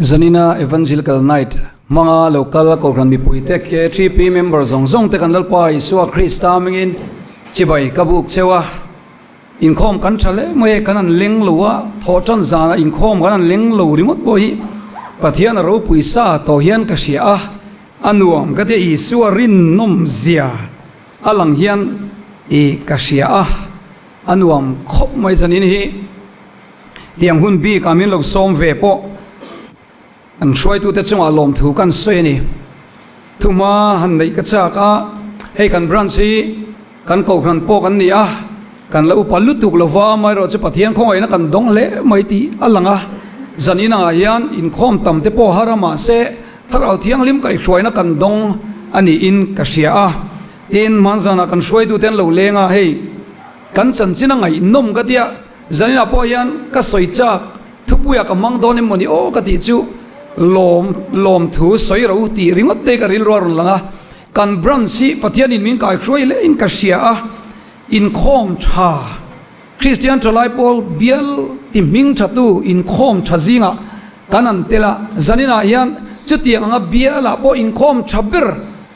Zanina Evangelical Night mga local program mi puite ke 3P member zong te kan lalpa Isua Krista mingin chibai kabuk chewa inkhom kan thale moe kanan leng luwa thoton zana inkhom kanan leng lo rimot boi pathian ro puisa to hian ka sia anuam ka te Isua rin nom zia alang hian e ka sia anuam khop mai zanin hi tiang hun bi kamin lo som ve po an shoi tu te chung alom thu kan soi ni thuma han nei ka cha ka hei kan branchi kan ko khan po kan ni a kan la upalu tuk lova mai ro che pathian khoi na kan dong le mai ti alanga zanina yan in khom tam te po harama se tharal thiang lim kai shoi na kan dong ani in ka sia a in manzana kan shoi tu ten lo lenga hei kan chan china ngai nom ka dia zanina po yan ka soi chak thupuya ka mang don moni o ka ti chu lom thu soi ro ti ringot te ka ril ro langa kan branchi pathian in min kai kroi le in ka sia a in khom tha Christian thalai pol bial ti ming thatu in khom tha zinga kanan tela zanina yan chuti anga biala po in khom thaber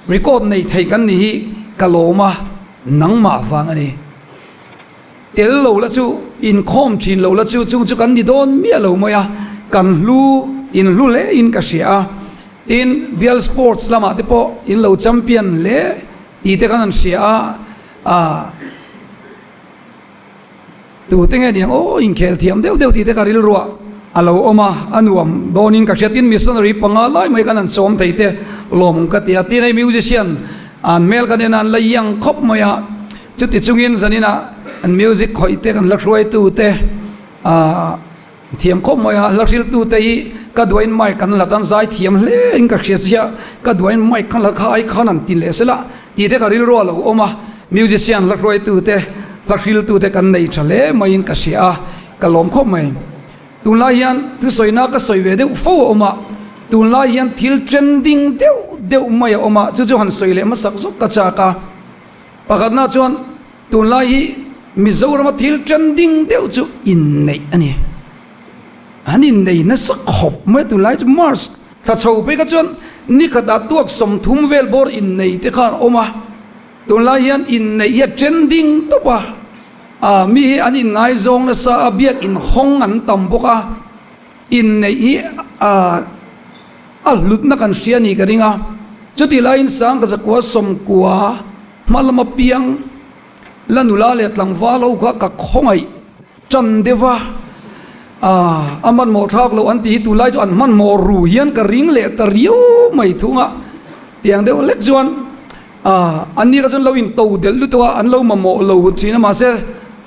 record nei thei kan ni kaloma nangma wangani tel lo la chu in khom thin lo la chu chu kan ni don mi lo moya kan lu in lule in kasia in bial sports lama te po in lo champion le ti te kanan sia tu tenge diang o in khel thiam deu ti te karil ruwa alo oma anuam donin kaksiatin missionary pangalai mai kanan som theite lom ka tia ti nei musician an mel ka denan la yang khop maya chuti chungin zanina an music khoite kan lakroi tu te thiam khop maya lakril tu te ka duain mai kan la kan zai thiam hle in ka khresia ka duain mai kan la khai khanan ti le sela ti te ka ril ro lo oma musician la roi tu te la ril tu te kan nei thale mai in ka sia ka lom khop mai tun la yan tu soina ka soiwe de fo oma tun la yan thil trending deu mai oma chu chu han soile ma sak sok ka cha ka pakhat na chuan tun la hi mizoram thil trending deu chu in nei ani anin nei na sak khop mai tu lai mars tha chho pe ka chon ni khata tuak som thum vel bor in nei te khan oma tu lai yan in nei ya trending to pa mi anin ngai zong na sa abiak in hong an tam boka in nei lut na kan sia ni ka ringa chuti lain sang ka zakwa som kwa malama piang lanula le tlang walo ka khongai chan dewa aman mo thak lo an ti tu lai cho an man mo ru hian ka ring le ta riu mai thunga tiang deu lek chuan an ni ka chon lo in to del lu to an lo ma mo lo china ma se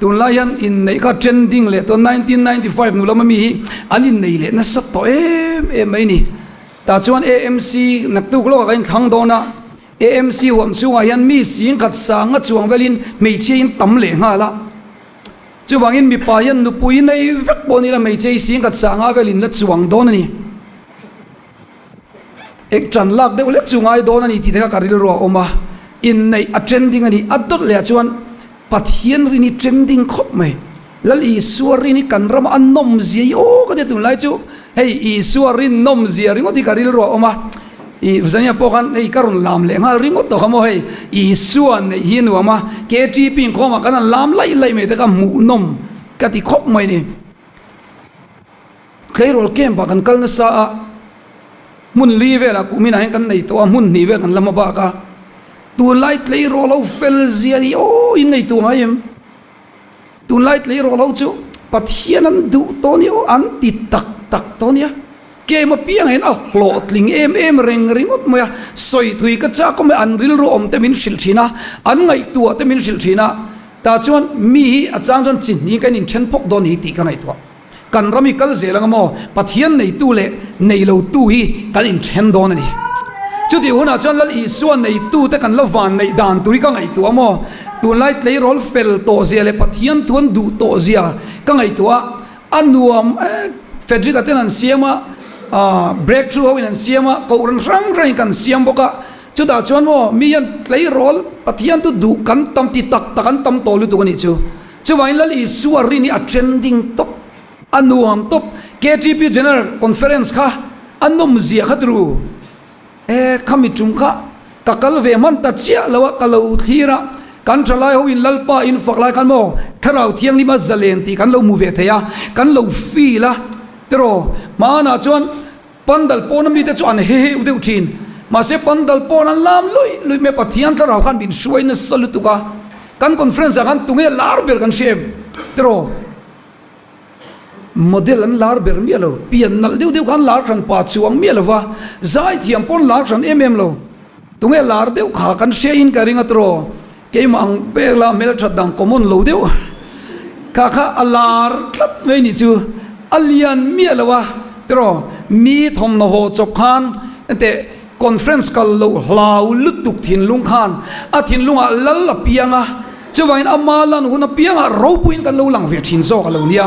tu lai hian in nei ka trending le to 1995 nu lama mi an in nei le na sat to em mai ni ta chuan AMC nak tu lo ka in thang do na AMC hom chunga hian mi sing khat sanga chuang velin mei chi in tam le nga la chu wangin mi pa yan nu pui nei vek boni la mei chei sing kat sanga velin la chuang don ani ek tran lak de lek chungai don ani ti theka karil ro oma in nei a trending ani adot le chuan pathian rini trending khop mai lal I suari ni kan ram annom zia yo ka de tu lai chu hei I suari nom zia ringo ti karil ro oma I zania pokan ei karun lam le ngal ringo to khamo hei I suan nei hinu ama KTP khoma kana lam lai me te ka mu nom ka ti khop mai ni khairol kem ba kan kalna sa mun li ve la kumina hen kan nei to mun ni ve kan lama ba ka tu light lei ro lo fel zia o in nei tu hayem tu light lei ro lo chu pathian an du to ni o an ti tak to ni ke ma piang hen lo tling em ring moya soi thui ka cha ko me an ril ro om te min sil thina an ngai tu te min sil thina ta chuan mi a chang chon chin ni kan in chen phok don hi ti ka ngai to kan rami kal zelang mo pathian nei tu le nei lo tu hi kan in chen don ani chu ti huna chuan lal I suan nei tu te kan lo van nei dan tu ri ka ngai tu amo tu light lei rol fel to zia le pathian tuan du to zia ka ngai tu anuam fedrik atenan siama breakthrough in siama ko rang kan siam boka chu da chuan mo mi yan lei rol pathian tu du kan tam ti tak kan tam to lu tu ni chu wain lal I suari ni a trending top anuam top KTP general conference kha อันนมเสียขัดรูขมิจุงขะกัลเวมันตัดเชียแล้วกัลลูทีระกันทลายเขาอินลัลปาอินฝักลายกันโมถ้าเราเที่ยงนี้มาเจริญตีกันเรามูเวทยากันเราฟีละเตโรมาหน้าจวนปันดัลโปนมีแต่จวนเฮอุเดอุทินมาเสปันดัลโปนั้นลามลุยเมปะเทียนถ้าเราขันบินช่วยนัสลุตุกะกันคอนเฟรนซ์กันตุงเอลาร์เบอร์กันเชฟเตโรโมเดลนั้นลาร์เบอร์มีอะไรเปลี่ยนนัลเดียวกันลาร์กันปัจจุบันมีอะไรวะใจเทียมปนลาร์กันเอ็มโลตุงเอลาร์เดียวขากันเชอินกันริงอัตโรเกี่ยมังเบลาเมลชัดดังคอมมอนโลเดียวข้าอัลลาร์คลับไม่นิจูอัลยันมีอะไรวะเตโรมีทอมโนโฮจบขันแต่คอนเฟรนซ์กันโลลาวลุตุกทินลุงขันทินลุงลัลลับยังจะว่าอินอามาลันหุ่นเปียงเราพูดกันโลหลังเวทินโซกันโลเนี่ย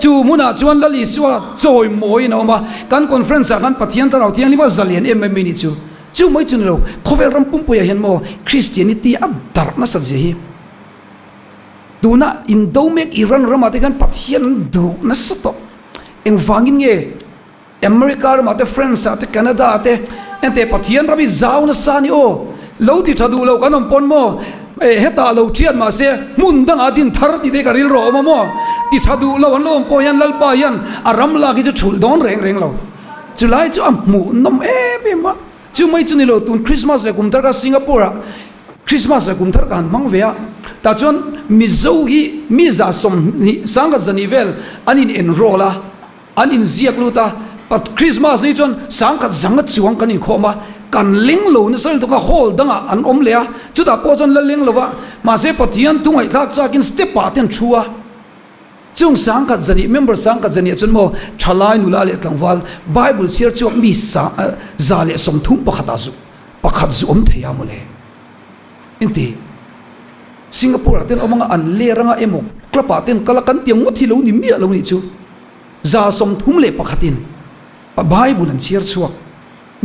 จูมุนาจวนลลิสว่าจอยมวยนะมากันคอนเฟรนซ์กันปะเทียนตเราเทียนลิว่าจะเลียนไม่นิจูไม่จุนเราเขาเวรำปุ่มปุยเห็นโมคริสเตียนิตี้อัดดาร์กนั่นสัจจะดูนะอินโดเมกอิรันรามาติกันปะเทียนดูนั่นสัตว์เอ็งฟังกินเงี้ยอเมริการามาติเฟรนซ์ติแคนาดาติเอ็นเตปะเทียนราบิซาวนั่นสานิโอเราที่ทัดูเรากันน้องปนโมเฮตาเราเชียนมาเสียมุนดังอาดินทาร์ติเดการิลโรมาโมที่ทัดูเราวันเราปอยันลัลปายันอารามลากิจะฉุลดอนเร่งเราจุไลจะอ่ะมุนน้ำมาจูไม่จุนี่เราตุนคริสต์มาสเลยกุมทาร์กับสิงคโปร์คริสต์มาสเลยกุมทาร์กันมังเวียแต่จวนมิโซฮีมิซาสมสังกัดจันนิเวลอันนี้เอ็นโรล่ะอันนี้เสียกลูตาปัดคริสต์มาสนี่จวนสังกัดจังกัดจวงกันนี่ขอมากันเลี้ยงลูนี่สิ่งตัวก็โฮลดังอันอมเลียจุดอ่ะพอจนเลี้ยงลูวะมาเสพที่ยันทุ่งไอ้ทักษะกินสเตปปาเทนชัวจงสังกัดจันนี่เมมเบอร์สังกัดจันนี่จนโมชลายนุลาเลตังวัลไบเบิลเชื่อจวกมีซาเลสมทุ่งปะขัดอาซุปะขัดซุอมเทียมุเลอินทีสิงคโปร์เต้นเอามังอันเลี้ยงเอโมกลับปาเต้นกลักกันเตียงวัดที่เรานี่มีอะไรนี่จูซาสมทุ่งเล็บปะขัดินปะไบเบิลอันเชื่อจวก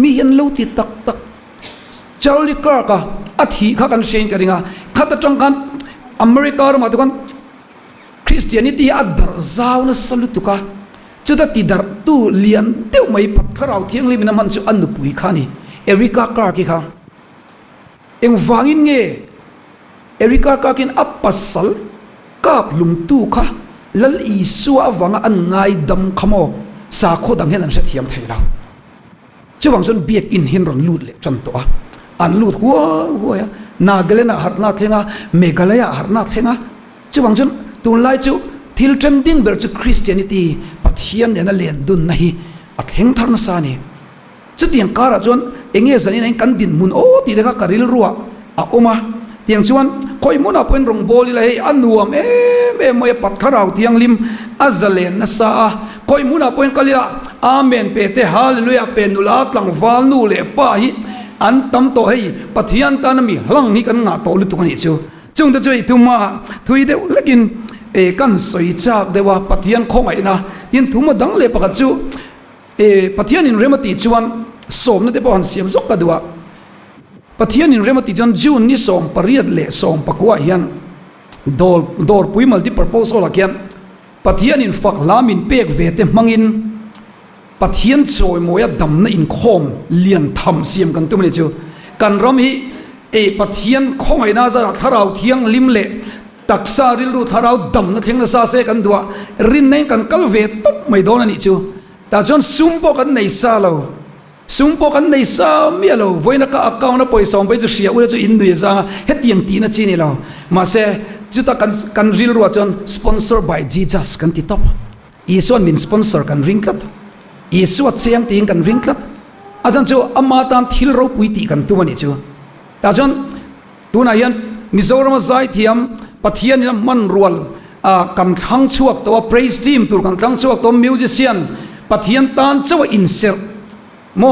มียันลูที่ตักจาริกาก็อาทิข้ากันเชนกันงาข้าตัดจังกันอเมริกาเรามาตุกันคริสเตียนิตี้อัดดาร์ซาวน์สลุตุกะจุดที่ดาร์ตูเลียนเดียวไม่ปัดข้าเราเที่ยงลิมินามันจะอันดุปุยขานี่เอริกาคาร์กิค่ะเอ็งฟังอินเงเอริกาคาร์กินอัปปัสสัลกับลุมตูค่ะลัลอีสัววังอันไงดำขโมสาโคดังเห็นอันเสียเทียมไทยเราจะวังจนเบียดอินเห็นรันลูดเลยจันตัวอันลูดหัวนาเกเลน่าหาร์นาเทงะเมกาเลยาหาร์นาเทงะจะวังจนตัวไล่จูทิลเทนดิ้งเบอร์จูคริสเตียนิตี้ปัทเทียนเนี่ยนั่นเลียนดุนนะฮีอัดเฮงทาร์นสานีจุดเดียงการะจวนเองเงี้ยสันนี่กันดินมุนโอ้ตีเด็กการิลรัวอ่ะโอมาเดียงชวนคอยมุนอ่ะเป็นรงโบลิเลยอันนัวมวยปัดข้าเราเทียงลิมอัซเลนนัสซาคอยมุนอ่ะเป็นกะลิละอาเมนเปเตฮาเลลูยาเป็นนุลาตลังวาลนูเลป้าฮีอันตั้มโตให้ปัทเทียนตานามีหลังนี้กันงาโตลุตุกันนี่จูจงจะช่วยทุมาทุยเดียวเล็กินกันสวยจากเดว่าปฏิญาณของไอ้นะยันทุ่มดังเลยปะกัจูปฏิญาณอินเรมติจวนสมนั่นเดปอนเสียมจกกันด้วยปฏิญาณอินเรมติจวนจูนนี่สมปริยัดเละสมปะกัวยันดอร์ปุยมัลติปรโพสโอลักยันปฏิญาณอินฝักลามินเปกเวทมังอินปฏิญาณโจยมวยดำในอินคอมเลียนทำเสียมกันตุ้มเลยจูกันรำฮีปฏิญาณของไอ้น่าจะถ้าเราเที่ยงลิมเละตักซาริลรูทาราดำนักเฮงนัสซาเซกันดัวรินเนงกันกัลเวตบไม่โดนนี่จูแต่จนซุ่มปกันในซาเราซุ่มปกันในซามีเราไว้นักอักาวนับไปสองไปจะเสียอุลจะอินเดียซาเฮ็ดยังตีนัชีนี่เรามาเซจุดกันริลรูจนสปอนเซอร์บายจีจัสกันติดท็อปอีส่วนมินสปอนเซอร์กันริงกัดอีส่วนเสียงตีกันริงกัดอาจารย์จูอามาตันทิลเราปุยตีกันตัวนี่จูแต่จนตัวนั้นยันมิโซรามาไซเทียมปฏิญาณมันรวลกันทั้งช่วงตัว praise team ตัวกันทั้งช่วงตัว musician ปฏิญาณตานเจ้า insert โม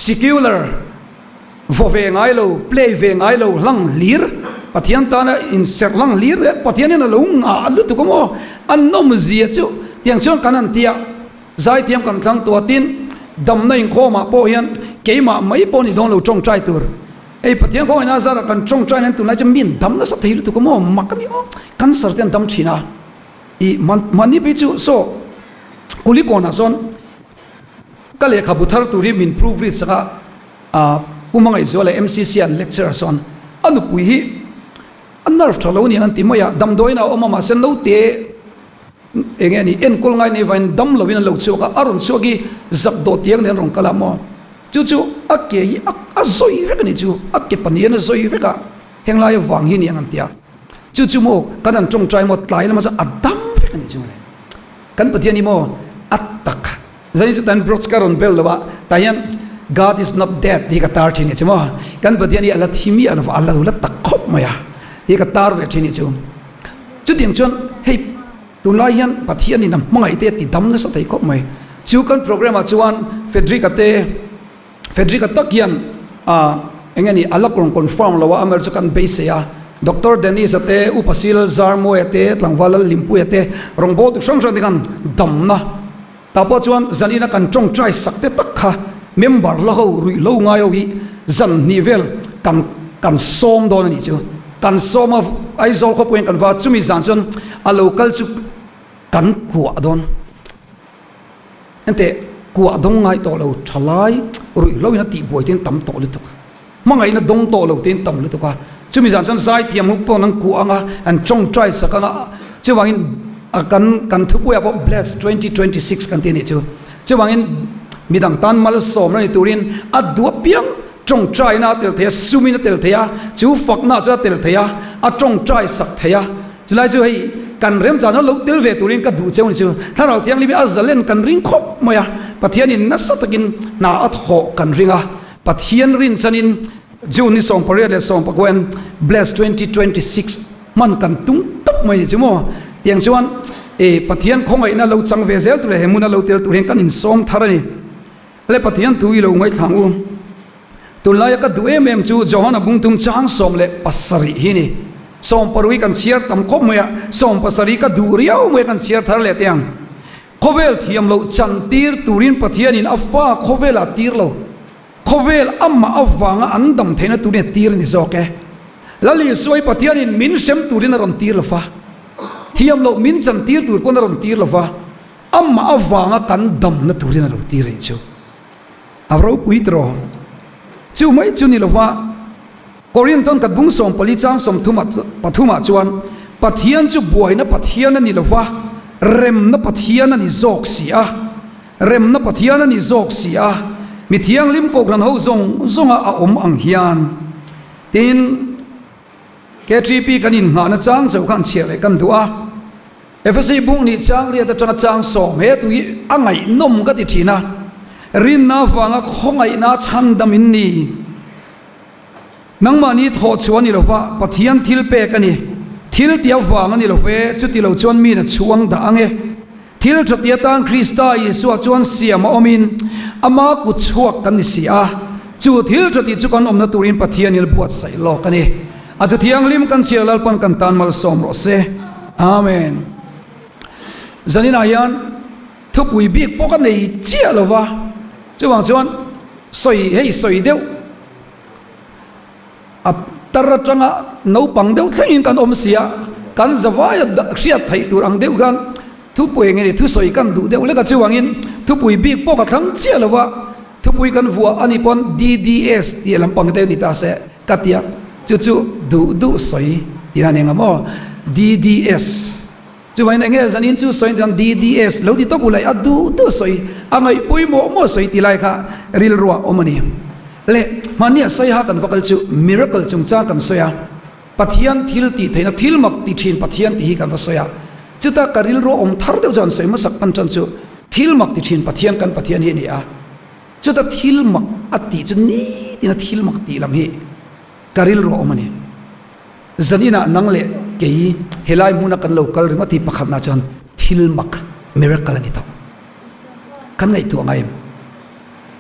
secular โฟเวงไอโล play เวงไอโลลังลีร์ปฏิญาณตาน insert ลังลีร์ปฏิญาณนั่นลุงลุตุกโมอันนมเสียเจ้าอย่างช่วงกันนั้นเตียไซเทียมกันทั้งตัวตินดำในข้อมาโปยันเกี่ยมาไม่ปนิดงเราจงใจตัวปฏิญาณของไอ้นาซาระกันจงใจนั้นตัวนั้นจะมีดำนั่นสักทีรู้ตัวก็มั่วมักกันนี่กันสัตย์ดำชีนะมันนี่ไปจู่โซ่กุลิโกนาซอนก ka le khabuthar turi min prove ri saka umanga izola MCC an lecture son anu pui hi anarf thalo ni an timaya damdoina omama sen no te engeni en kol ngai ne vain dam lovin lo chuka arun chuki zakdo tiang nen rong kala mo chu akke hi azoi vek ni chu akke panian azoi veka henglai wang hi ni an tia chu mo kanan trong trai mo tlai lama sa adam vek ni chu kan patiani mo atak zani chu tan brox karon bel lawa tayan God is not dead hi ka tar thini chu mo kan patiani ala thimi ala ala la takhop maya hi ka tar ve thini chu ting chon hey tulayan pathian ni nam mangai te ti dam na sa tai khop mai chu kan program a chuan fedrika takian engani alakrong confirm lawa amer chu kan base ya Dr. Dennis ate upasil zarmo ate tlangwala limpu ate rongbol tu song kan dam na tapo chuan zanina kan chong try sakte takha member lo ho rui lo ngai ho hi zan nivel kan som don ni chu kan som of aizol kho point kan wa chumi zan chon a local chu kan kuwa don ente kuwa dong ngai to lo thalai rui lo ina ti boi ten tam to lu to mangai na dong to lo ten tam lu to ka chumi zan chon sai thiam hu po nang kuwa nga an chong try sakanga chewangin kan thupu ya bless 2026 kan ti ni chu chewangin midang tan mal som na ni turin adua piang trong try na tel the sumi na tel thea chu fak na cha tel thea a trong try sak thea chulai chu hei kan rem cha no lo tel ve turin ka du cheu ni chu tharau tiang libi azalen kan ring khop moya pathian in na satakin na atho kan ringa pathian rin chanin juni som pare le som pakwen bless 2026 man kan tung tak mai ni chu mo tiang chuan pathian khongai na lo chang ve zel tu le hemuna lo tel turin kan in som tharani le pathian tu i lo ngai thang u tulaya ka duem em chu johana bungtum chang som le pasari hi ni som parui kan siar tam khop maya som pasari ka duriau me kan siar thar le tiang khovel thiam lo chan tir turin pathian in afa khovel a tir lo khovel amma awanga andam theina tu ne tir ni zoke lali soi pathian in min sem turin ron tir lo fa thiam lo min chan tir tur pon ron tir lo fa amma awanga kan dam na turin ron tir ni chu avro puitro chu mai chu ni lo fa Korean ton kat bung som pali chang som pathuma chuan pathian chu buai na pathian ani lova rem na pathian ani zok sia rem na pathian ani zok sia mi thiang lim ko gran ho zonga a ang hian tin KTP kanin nga na chang zo kan chele kan dua FSC bung ni chang ria ta chang som he tu angai nom ga ti thina rin na wanga khongai na chandam in ni nang mani tho chuan ni lova pathian thil pe kani thil tia wang ani love chu ti lo chuan mi na chuang da ange thil thatia tan Krista Yesu chuan siam omin ama ku chuak kan ni sia chu thil thati chu kan omna turin pathian il buat sai lo kani atu thiang lim kan sialal pan kan tan mal som ro se amen zanina yan thupui bik poka nei chia lova chuang chuan soi deu tara changa no pang deu thain kan om sia kan zawaya khriat thai tur ang deu gan thu pui nge thu soi kan du deu le ka chuangin thu pui bik po ka thang chia lawa thu pui kan vua ani pon DDS ti lampang te ni ta se katia chu du soi ina ne ngamo DDS chuain nge zanin chu soi jan DDS lo ti to bulai adu soi angai pui mo soi ti lai kha ril ruwa omani le mania sai ha kan vakal chu miracle chung cha kan soya pathian thil ti theina thil mak ti thin pathian ti hi kan va soya chuta karil ro om thar deu jan soi ma sak pan chan chu thil mak ti thin pathian hi ni a chuta thil mak ati chu ni tina thil mak ti lam hi karil ro omani zanina nangle ke helai muna kan local ringa ti pakhat na chan thil mak miracle ani to kan ngai tu ngai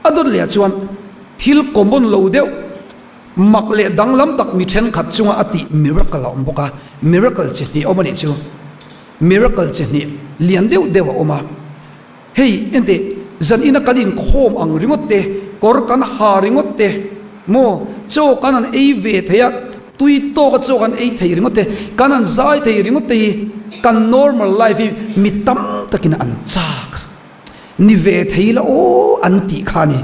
adon le chuan thil kombon lo deu mak le danglam tak mi then khat chunga ati miracle om boka miracle che ni omani chu miracle che ni lian deu dewa oma hey ente zan ina kanin khom ang ringot te kor kan ha ringot te mo cho kanan ei ve theya tui to ka cho kan ei thei ringot te kanan zai thei ringot te kan normal life mi tam takin an chak ni ve thei la o anti khani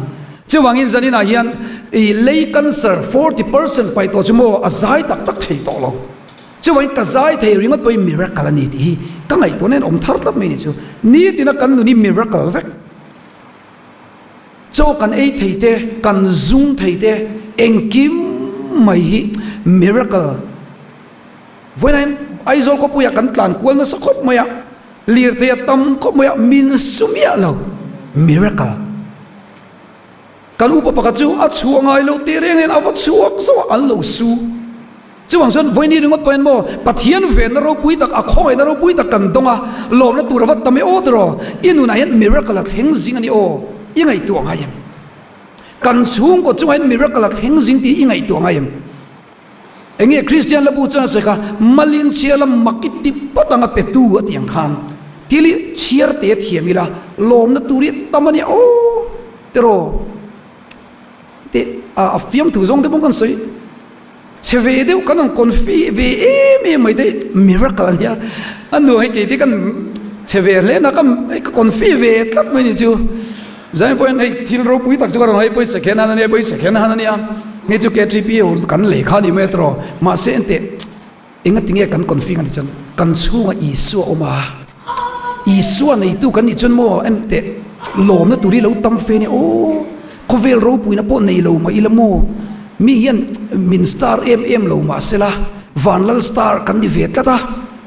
chewangin zanina hian i lei cancer 40% pai to chumo azai tak tak thei to lo chewai ta zai thei ringot poi miracle ani ti ka ngai to nen om thar tat mai ni chu ni tina kan nu ni miracle vek cho kan ei thei te kan zoom thei te engkim mai hi miracle voin ai zo ko puya kan tlan kual na sakop maya lir te tam ko maya min sumia lo miracle kan upa pakachu a chuangai lo te reng en awa chuak so an lo su chuang son voini ringot poin mo pathian ve na ro pui tak a khoi na ro pui tak kan donga lom na tur wat tame o dro inu na hen miracle at heng jing ani o ingai tuang ayem kan chung ko chuan miracle at heng jing ti ingai tuang ayem enge Christian la bu chana se kha malin chiala makiti patanga petu atiang khan tili chiar te thiamila lom na turi tamani o tero te a fiam tu zong te bong kan soi cheve deu kan konfi ve em mai de miracle ania anu ai ke ti kan cheve le na kam konfi ve tat mai ni chu zai point ai thil ro pui tak chu ron ai poi second han ania poi second han ania nge chu ke trip ul kan le kha ni metro ma se ente inga tinge kan konfi kan chan kan chunga isu oma isu nei tu kan ni chun mo em te lom na turi lo tam fe ni o kovel ro pui na po nei lo ma ilamo mi hian min star em lo ma sela vanlal star kan ni vet ta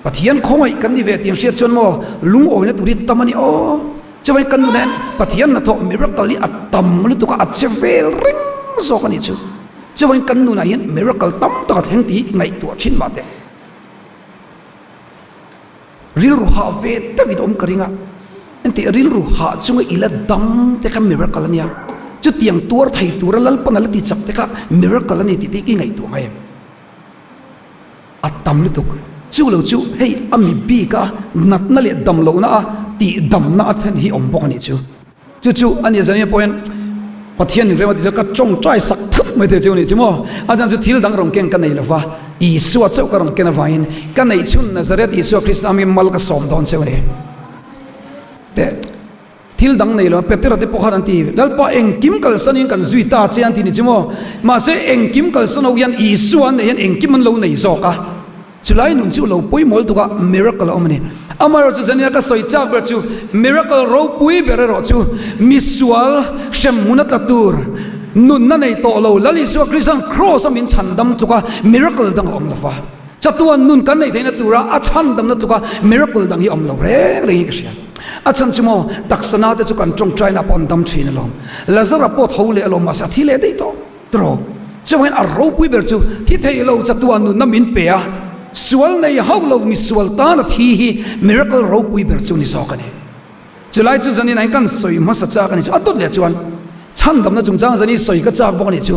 pathian khongai kan ni vet tiang siat chon mo lung oi na turi tamani o chawai kan nen pathian na tho miracle li atam lu tu ka atchevel ring so kan ni chu chawai kan nu na hian miracle tam ta theng ti ngai tu thin ma te ril ru ha ve ta vid om karinga ente ril ru ha chunga ila dam te ka miracle ania chu tiang tur thai tur lal panal ti chak te ka miracle ani ti ki ngai tu ngai atam lu tuk chu lo chu hey ami bi ka nat na le dam lo na ti dam na then hi om bok ani chu chu ani zania point pathian ni rema ti ka chong trai sak thut mai te chu ni chu mo ajan chu thil dang rong keng kan nei lova i suwa chau ka rong ken vain kan nei chun nazaret isu krishna mi mal ka som don che ne te thil dang nei lo petera te pokharan ti lalpa eng kim kal sanin kan zui ta chian ti ni chimo ma se eng kim kal sano yan isu an nei eng kim man lo nei zo ka chulai nun chu lo pui mol tu ka miracle omni amaro chu zania ka soi chak ber chu miracle ro pui ber ro chu misual shem munat latur nun na nei to lo lali su christian cross amin chandam tu ka miracle dang om la fa chatuan nun kan nei theina tura a chandam na tu ka miracle dang hi om lo re re ka sia a chan chumo taksana te chu kan trong trai na pon dam thin lom lazara pot hole alom asa thi le dei to tro chuan a ro pui ber chu thi thei lo chatuan nun na min pe a sual nei hau lo mi sual ta na thi hi miracle ro pui ber chu ni so ka ni chulai chu zani nai kan soi ma sa cha ka ni chu atot le chuan chan dam na chung chang zani soi ka chak bok ni chu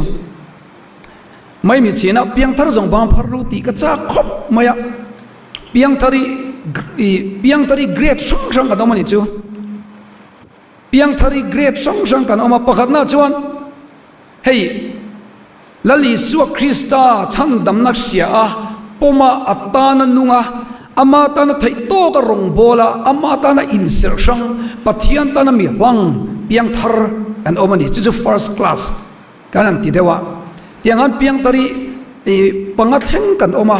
mai mi china piang thar zong bang phar ru ti ka cha khop maya piang thari great sang sang ka dom ni chu piang thari great sang sang kan oma pakhat na chuan hey lali su krista chan dam na sia a poma atana nunga ama tana thai to ka rong bola ama tana insir sang pathian tana mi hwang piang thar an omani chu first class kanan ti dewa tiangan piang tari pangat heng kan oma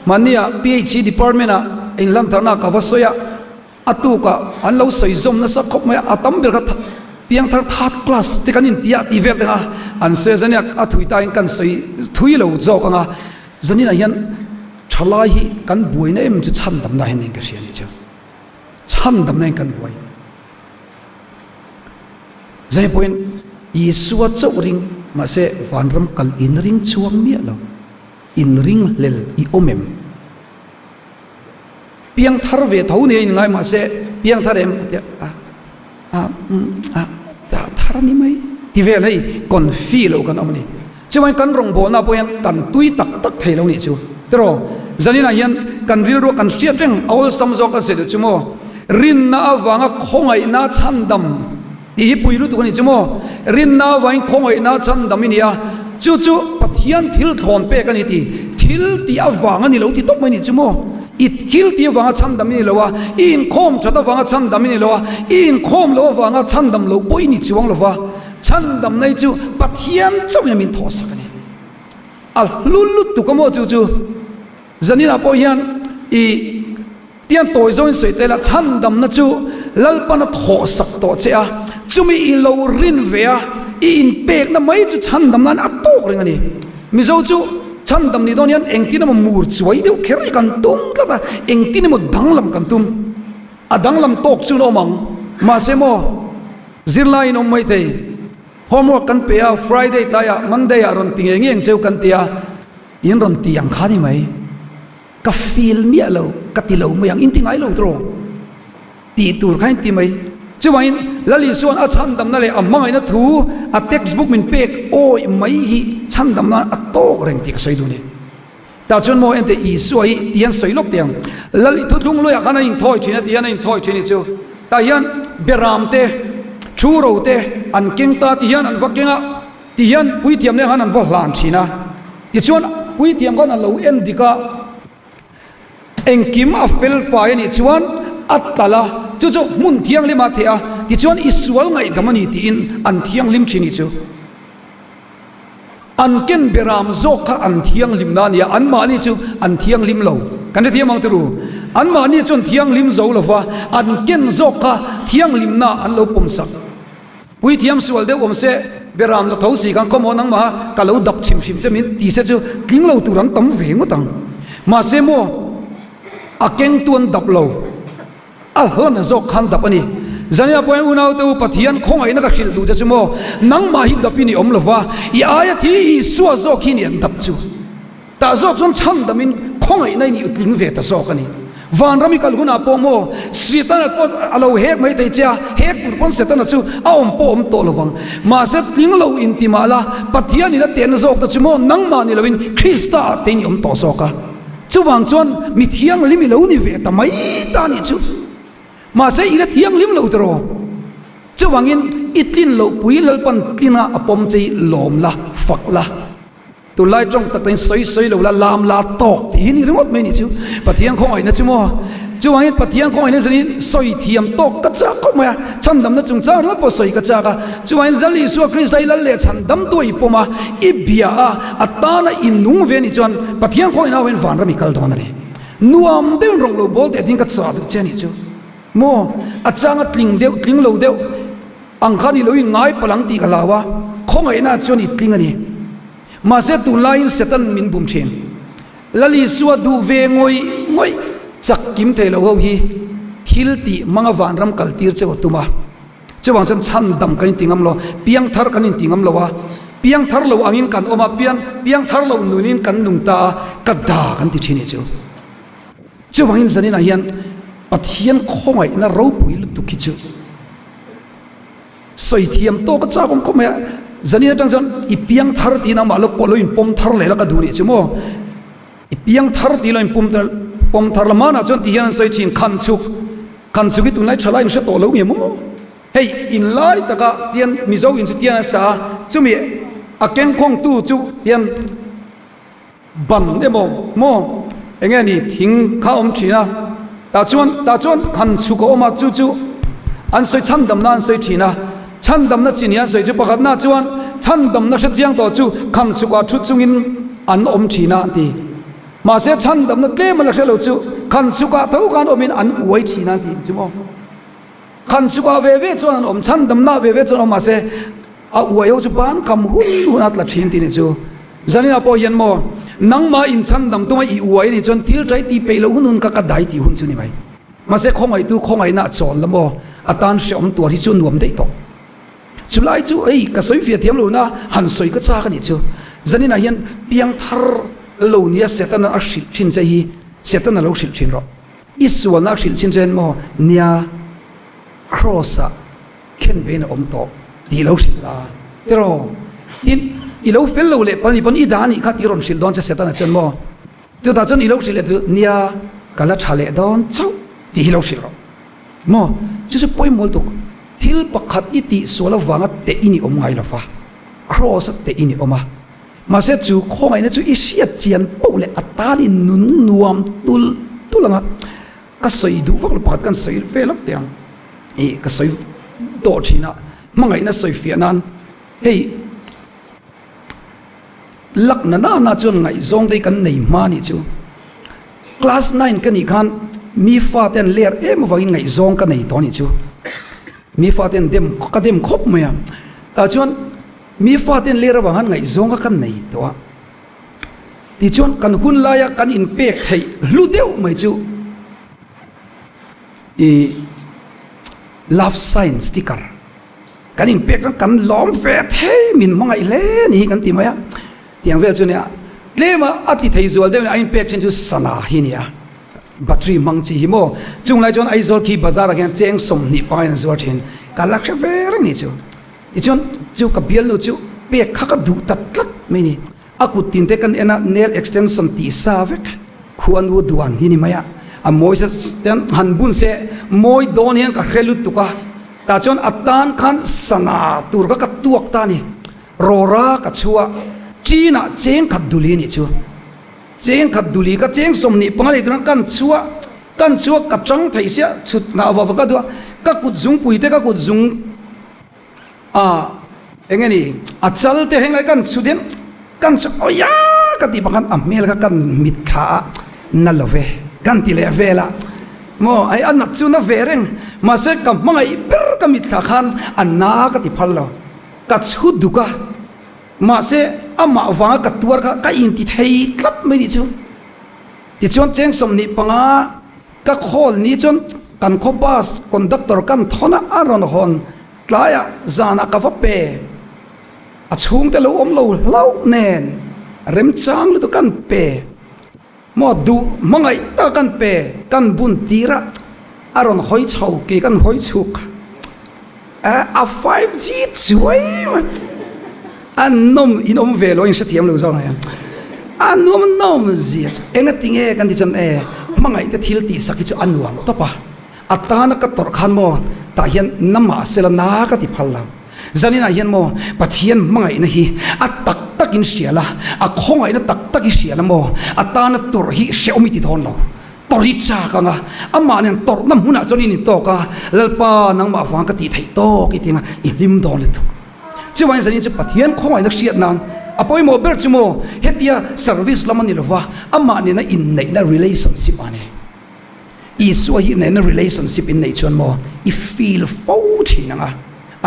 mania phd department a in lam thana ka vasoya atu ka an lo soi zom na sa khop mai atam ber ka piang thar third class te kanin tia ti vel nga an se zania a thui ta in kan soi thui lo zo ka nga zanina hian thalai hi kan buina em chu chan dam na hen ning ka sia ni chu chan dam na kan buai zai point isua chau ring ma se vanram kal in ring chuang mi lo in ring lel i omem piang thar ve thau ne in ngai ma se piang thar em thar ni mai ti ve lai kon fi lo kan amni chuan kan rong bo na poyan kan tui tak tak thei lo ni chu tro zanina hian kan ril ro kan sia teng awl sam zo ka se de chumo rin na awanga khongai na chandam i puilu tu ni chumo rin na wain khongai na chandam inia chu pathian thil thon pe kan ti thil ti awanga ni lo ti tok mai ni chumo it kil ti wanga chandam ni lowa in khom chata wanga chandam ni lowa in khom lo wanga chandam lo poi ni chiwang lowa chandam nei chu pathian chong yamin tho sakani al lulut tu kamo chu zanina po hian I tian toy zon soi te la chandam na chu lalpana tho sak to chea chumi I lo rin vea in pek na mai chu chandam nan atok ring ani mizo chu chandam ni don yan engti na mur chuai deu kheri kan tum la engti ni mo danglam kan tum a danglam tok chu no mang ma se mo zirlai no mai te homework kan pe a Friday ta ya Monday a ron ting eng cheu kan tia in ron ti ang khani mai ka feel mi alo ka ti lo mai ang in ting ai lo tro ti tur khain ti mai chuwain lali suan a chandam na le amang ina thu a textbook min pek oi mai hi chandam na atok reng ti ka soi du ni ta chun mo ente I suai tian soi lok tiang lali thu lung lo ya kana in thoi thina tian in thoi thini chu ta hian beram te chu ro te an king ta ti hian an vakenga ti hian pui tiam ne han an va hlan thina ti chuan pui tiam kan an lo en dika engkim a fel fa ni chuan atala chu mun thiang lima thea ti chuan isual ngai damani ti in an thiang lim chini chu an ken beram zokha an thiang lim na nia an ma ni chu an thiang lim lo kan the thiam ang tru an ma ni chun thiang lim zo lova an ken zokha thiang lim na an lo pom sak pui thiam sual de om se beram la thosi kan komo nang ma ka lo dap chim chim che min ti se chu tling lo turan tam ve ngotang ma se mo a keng tuan dap lo al hlan zok khan dap ani zania point unau te pathian khong ai na ka khil du cha chumo nang ma hi dapini om lova I aya thi suwa zok hi ni an dap chu ta zok chon chan damin khong ai nai ni utling ve ta zok ani van rami kal guna po mo sitan po alo hek mai te cha hek tur pon setan chu a om po om to lovang ma se tling lo intimala pathian ni la ten zok ta chumo nang ma ni lovin Krista te ni om to soka chuwang chon mi thiang limi lo ni ve ta mai ta ni chu ma se ila thiang lim lo tro chuwangin itlin lo pui lalpan tlina apom chei lom la fak la tu lai trong ta ten soi lo la lam la tok ti ni remote me ni chu pathiang khong ai na chu mo chuwangin pathiang khong ai na sani soi thiam tok ka cha ko ma chandam na chung cha na po soi ka cha ka chuwangin zali su Krista ila le chandam toi poma ibia atana inung ve ni chuan pathiang khong na wen van rami kal don ani nuam de rong lo bol de ding ka cha du che ni chu mo achanga tling lo deu angkhani loin ngai palang ti kalawa khong ai na chon itling ani ma se tu lain setan min bum chen lali suwa du ve ngoi chak kim thei lo ho hi thil ti manga van ram kaltir che otuma chewang chan chan dam kan tingam lo piang thar kan tingam lo wa piang thar lo angin kan oma piang thar lo nunin kan nungta kadda kan ti chini chu chewang in zanin a hian pathian khong ai na ro pui lu tu ki chu soi thiam to ka cha kom kom ya zania tang jan I piang thar ti na ma lo polo in pom thar le la ka du ni chu mo I piang thar ti lo in pom thar la ma na chon ti hian soi chin khan chu ki tu nai chala in sha to lo nge mo hey in lai ta ka tian mi zo in chu tian sa chu mi a ken khong tu chu tian ban de mo enge ni thing kha om china ta chuan khan chu ko ma chu an soi chan dam na an soi thina chan dam na chinia soi chu pakhat na chuan chan dam na sha chiang to chu khan chu ka thu chungin an om thina ti ma se chan dam na tle ma la lo chu khan chu ka tho kan omin an uai thina ti chu mo khan chu ka ve chuan an om chan dam na ve chuan ma se a uai ho chu ban kam hun at la thin ti ni chu zanina po yan mo nang ma in chan dam to I uai ni chon thil trai ti pe lo hunun ka dai ti hun chu ni mai ma se khong ai na chon la mo atan shom tu ri chu nuam dei to chulai chu ei ka soi fia thiam lo na han soi ka cha ka ni chu zanina hian piang thar lo nia setan a shil chin che hi setan a lo shil chin ro iswa na shil chin chen mo nia crossa ken be na om to di lo shil la tero tin I lo fel lo le pan I dani kha ti ron shil don che setan a chen mo tu ta chon I lo shil le tu nia kala thale don chau ti lo shil ro mo chu se poi mol to thil pakhat iti sola wanga te ini om ngai la fa cross te ini oma ma se chu khong ai na chu I siat chian po le atali nun nuam tul tu langa ka sei du vak pakat kan sei ve lak tiang ka sei to thina mangai na sei fianan hei lak na chun ngai zong dei kan nei ma ni chu class 9 kan ni khan mi fa ten ler em wangin ngai zong ka nei to ni chu mi fa ten dem ka dem khop maya ta chuan mi fa ten ler wangan ngai zong ka kan nei to ti chuan kan hun laya kan in pek thei lu deu mai chu love sign sticker kan in pek kan lom fe thei min mangai le ni kan ti maya tiang vel chu ne tlema ati thei zual de in pek chen chu sana hi ni battery mang chi hi mo chung lai chon ai zol ki bazar again cheng som ni pain zor thin kalak she ver ni chu ti chon chu ka bial nu chu pek kha ka du tat tat mai ni aku tinte kan ena nail extension ti sa vek khuan wo duan hi ni maya a moi se ten han bun se moi don hian ka relut tu ka ta chon atan khan sana tur ka tuak ta ni rora ka chua china cheng khat duli ni chu cheng khat duli ka cheng som ni pangali turan kan chua ka chang thai sia chut na wa ka du ka kut zung pui te ka kut zung engeni achal te hengai kan suden kan so oya ka ti bakan amel ka kan mitha na love kan ti le vela mo ai an chu na vereng ma se ka mangai ber ka mitha khan anna ka ti phallo ka chu duka ma se ama wanga ka tuar ka in ti thei tlat mai ni chu ti chon cheng som ni panga ka khol ni chon kan kho bus conductor kan thona aron hon tlaya zana ka fa pe a chung te lo om lo lau nen rem chang lu to kan pe mo du mangai ta kan pe kan bun tira aron hoi chau ke kan hoi chuk a 5G chuai anom inom velo in sathiam lo zong ya anom nom zia enga tinge kan ti chan mangai te thil ti sakhi chu anuam to pa atana ka tor khan mo ta hian nama sela na ka ti phalla zanina hian mo pathian mangai na hi atak takin siala a khongai na tak taki siala mo atana tor hi seomi ti thon lo tori cha ka nga ama nen tor nam huna choni ni to ka lalpa nang ma wang ka ti thei to ki tinga i lim don le to chiwan zani chu pathian khongai na siat nan apoi mo ber chu mo hetia service lamani lova ama ne na in nei na relationship ane isu hi ne na relationship in nei chon mo I feel fauthi nga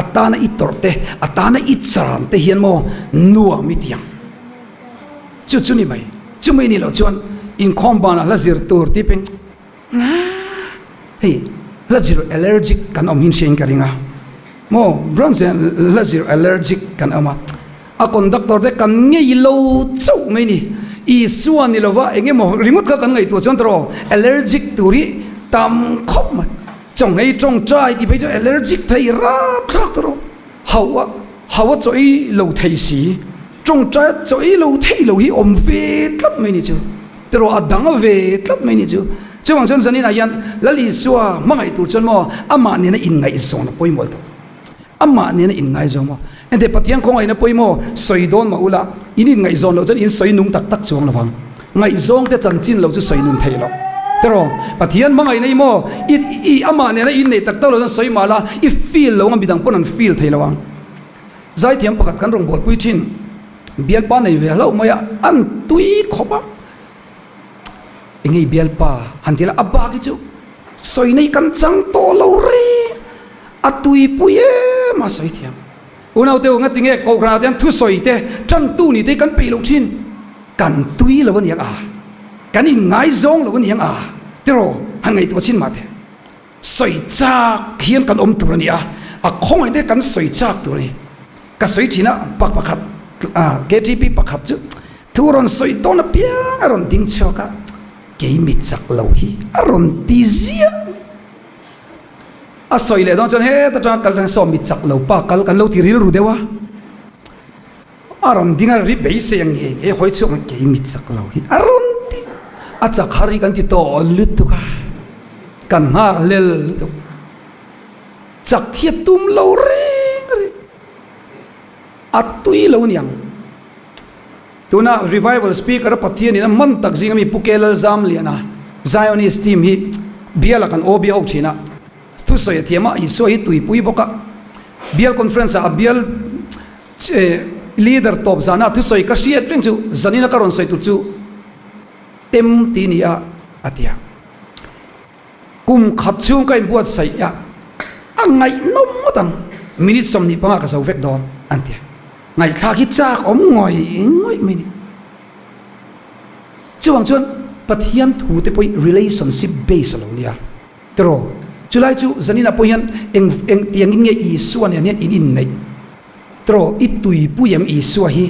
atana I torte atana I charan te hian mo nuwa mitiang chu ni mai chu mai ni lo chuan in khombana la zir tur ti peng hey la zir allergic kan om hin sheng karinga mo bronze la zir allergic kan ama a conductor de kan ngei lo chau mai ni I suan ni lova enge mo remote ka kan ngai tu chon tro allergic turi tam khop ma chong ei trong trai ti bejo allergic thai rap khak tro hawa choi lo thai si trong trai choi lo thai lo hi om ve tlat mai ni chu tro adang ve tlat mai ni chu chuang chon sanin ayan lali suwa mangai tu chon mo ama ne na in ngai zon na poi mol to ama ne na in ngai zon mo ende patiang khong ai na poi mo soi don ma ula in ngai zon lo chen in soi nung tak tak chuang lawang ngai zong te chan chin lo chu soi nun thei lo tero pathian mangai nei mo I ama ne na in nei tak talo soi mala I feel lo ngam bidang ponan feel thei lawang zai thiam pakat kan rong bol pui thin bial pa nei ve lo moya an tui khopa engei bial pa hantila abba ki chu soi nei kan chang to lo re atui puye ma soi thiam unau te nga tinge ko gra ten thu soi te chan tu ni te kan pe lo thin kan tui lo ni a kan in ngai zong lo ni a tero hangai to chin ma the soi chak khian kan om tur ni a khong ai te kan soi chak tur ni ka soi thina pak pakhat KTP pakhat chu thuron soi to na pia aron ding choka ke mi chak lo hi aron tizia a soi le don chon he ta kal ran so mi chak lo pa kal kan lo ti ril ru dewa aron dinga ri be se yang e hoi chu ke mi chak lo hi aron ti a chak hari kan ti to lut tu ka kan ha lel tu chak hi tum lo re atui lo niang tuna revival speaker pathian ina man tak jing mi pukel zam liana Zionist team hi biala kan obi au thina tu soi thiama iso hi tui pui boka bial conference a bial leader top zana tu soi ka siat ring chu zanina karon soi tu chu tem tinia atia kum khat chung kai buat sai ya angai nom tang minute somni panga ka sau vek don antia ngai kha ki cha om ngoi mini chuang chuan pathian thu te poi relationship base lo nia tro chulai chu zanina poian eng tiang nge I suan yan in nei tro itui puyem I suwa hi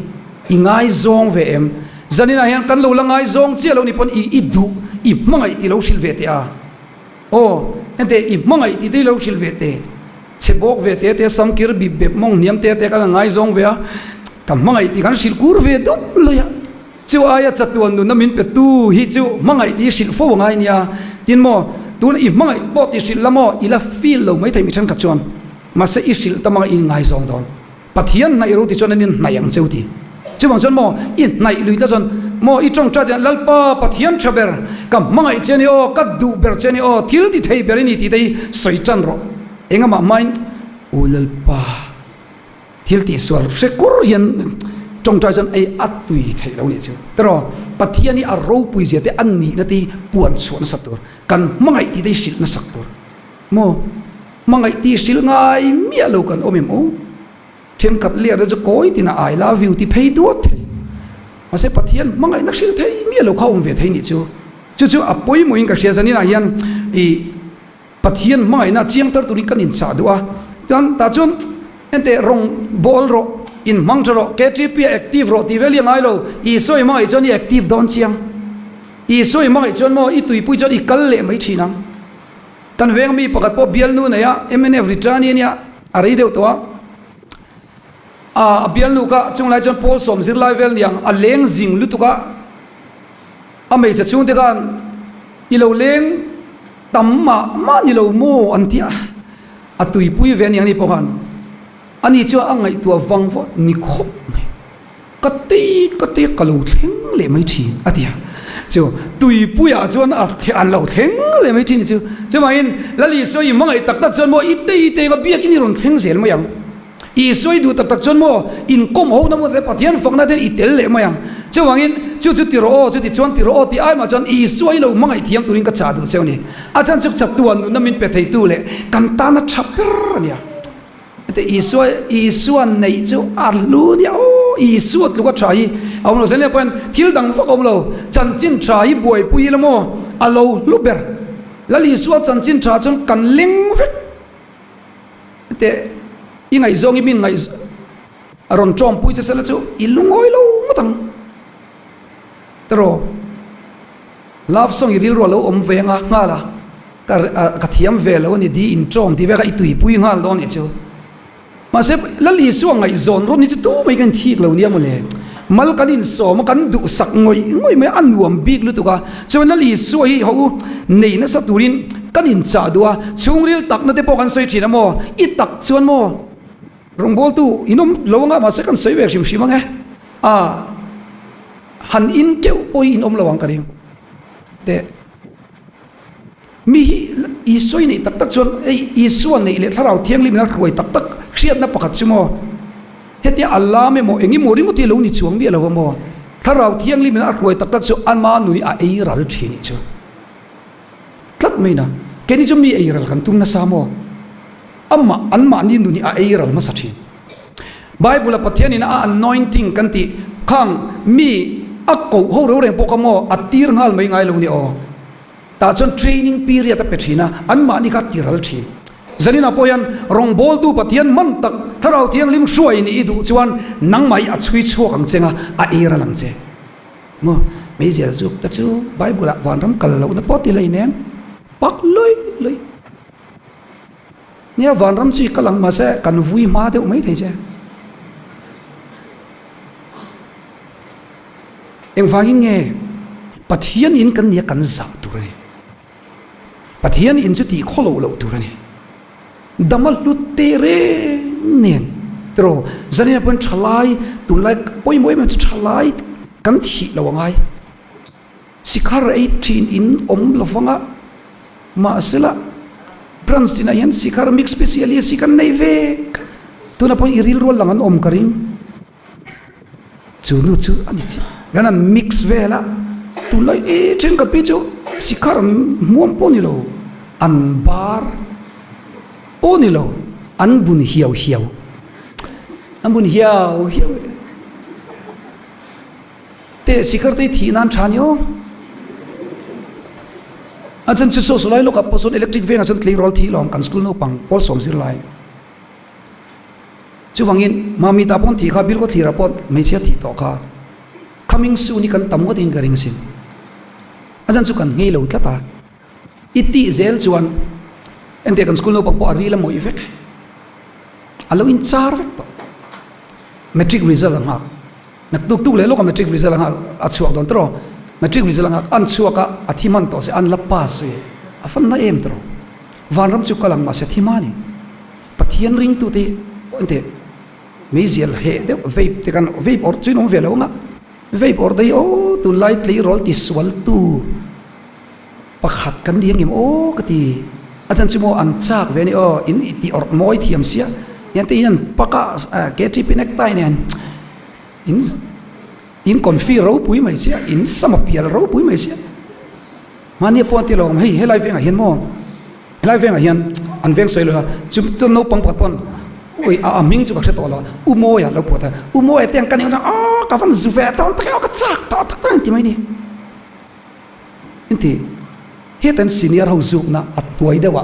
ingai zong ve em zanina hian kan lo langai zong chia lo ni pon I du I mangai ti lo sil ve te a o ente I mangai ti lo sil ve te chebok ve te samkir bi be mong niam te ka ngai zong ve a kam mangai ti kan sil kur ve du lo ya chu aya chatuan nu namin pe tu hi chu mangai ti sil fo ngai nia tin mo tun I mangai bo ti sil lamo ila feel lo mai thai mi than ka chuan ma se I sil tamang in ngai zong don pathian nai ro ti chuan anin naiang cheu ti chu bang chuan mo in nai lui la chuan mo I trong tra dian lalpa pathian thaber kam mangai cheni o ka du ber cheni o thil ti thei ber ni ti dei soi chan ro engama main ulalpa thil ti swal se kur hian trong tra chan ai atui thei lo ni chu tro pathian ni a ro pui je te an ni na ti puan chuan satur kan mangai ti dei sil na saktur mo mangai ti sil ngai mi lo kan omim o thêm cặp lia đó cho cối thì là I love you thì pay tuốt mà sẽ phát hiện mang ngày nắc xíu thấy miệt lâu không về thấy nhỉ chú à bối mồi cái xe này là hiện thì phát hiện mang ngày na chiang tơ tụi đi cần in sao đó cho ta chun anh te rong ball ro in mang cho ro KTP active ro thì về liền ai lo i soi mang ngày cho ni active don chiang i soi mang ngày cho mo i tui pui cho i kal le mấy chi nang tan veng mi pakat po bial nu này á MNF return ni á à đây đâu to bial nu ka chung lai chon Paul som zir lai vel niang a leng jing lu tuka a mei cha chung te kan I lo leng tam ma ni lo mo an tia a tui pui ve niang ni pokan ani chu a ngai tua wang vo ni khop kati ka lo theng le mai thi atia chu tui pui a chuan a the an lo theng le mai thi ni chu ma in lali so I mangai tak tak chon mo ite ka bia kini ron theng zel ma yang I soi du tak tak chon mo in kom ho na mo te pathian phok na den itel le mayang chawangin chu tiro chu ti chon tiro ti ai ma chon I soi lo mangai thiam turin ka cha du chewni a chan chuk chatuan nu namin pe thei tu le kan ta na thapper nia te I suan nei chu a lu nia o I suat lu ka thai aw no sen le pen thil dang phok om lo chan chin thai boi pui le mo a lo lu ber lali suat chan chin tha chon kan ling vek te I ngai zong I min ngai aron trom pui cha sala chu I lungoi lo motang tro love song I ril ro lo om venga ngala ka thiam ve lo ni di in trom ti ve ka I tui pui ngal don ni chu ma se lali suang ngai zon ro ni chu tu mai kan thik lo ni am le mal kan in so ma kan du sak ngoi mai an nuam big lu tu ka chu lali su hi ho nei na sa turin kan in cha dua chungril tak na te po kan soi thina mo I tak chuan mo rong bol tu inom lawanga ma se kan sei ve sim sim nge han in keu poi in om lawang karim te mi I soi nei tak tak chon I suan nei le tharau thiang lim na roi tak tak hriat na pakhat chumo hetia Allah me mo engi moring uti lo ni chuang mi lo mo tharau thiang lim na roi tak tak chu an ma nu ni a ei ral thini chu tlat me na keni chu mi ei ral kan tum na sa mo amma anma ni nu ni a ei ral ma sa thi Bible pathian in a anointing kan ti khang mi akko ho ro reng pokamo atir ngal mai ngai lo ni o ta chon training period ta petrina anma ni ka tiral thi zanina poyan rong bol tu pathian man tak tharau tiang lim suai ni du chuan nang mai a chui chuak ang chenga a era lam che mo me zia zu ta chu Bible van ram kal lo na poti lai nen pak loi nia van ram chi kalang ma se kan vui ma de mai thei che em vangin nge pathian in kan nia kan za tu re pathian in chu ti kholo lo tu re damal lu tere nen tro zanina pon thalai tu lai poi moi ma thalai kan thi lo ngai sikhar ei thin in lovanga ma sela branch ina yan sikhar mix specially sikan nei ve tuna pon iril rol langan karim chu ani chi ganan mix vela tu lai e chen ka pi chu sikhar muam ponilo an bar ponilo an bun hiao te sikhar te thi nan thanyo achan chu so lai lo ka poson electric venga chan klei rol thi lom kan school no pang pol som sir lai chu wangin mami ta pon thi kha bil ko thi ra pot me sia thi to kha coming soon ni kan tam ko tin garing sin achan chu kan ngei lo tlata iti zel chuan ente kan school no pang po ari la mo effect alo in char vek to metric result ang hak nak tuk le lo ka metric result ang hak achuak don tro metric result ang hak an chuaka athiman to se an la pass we afan na em tro vanram chu kalang ma se thimani pathian ring tu te ente mezial he de vape te kan vape or chu no velo nga vape or dei o tu lightly roll ti swal tu pakhat kan diang im o kati achan chu mo an chak ve ni o in ti or moi thiam sia yan te yan paka keti pinek tai nen in konfi ro pui mai sia in samapial ro pui mai sia mani pon ti long hei helai venga hian mo helai venga hian an veng soi lo chu chen no pang pon oi a ming chu bakse to lo u mo ya lo pota u mo e teng kan yang ka van zu ve ton ta ka chak ta ti mai ni inti hetan senior ho zuk na atwai dewa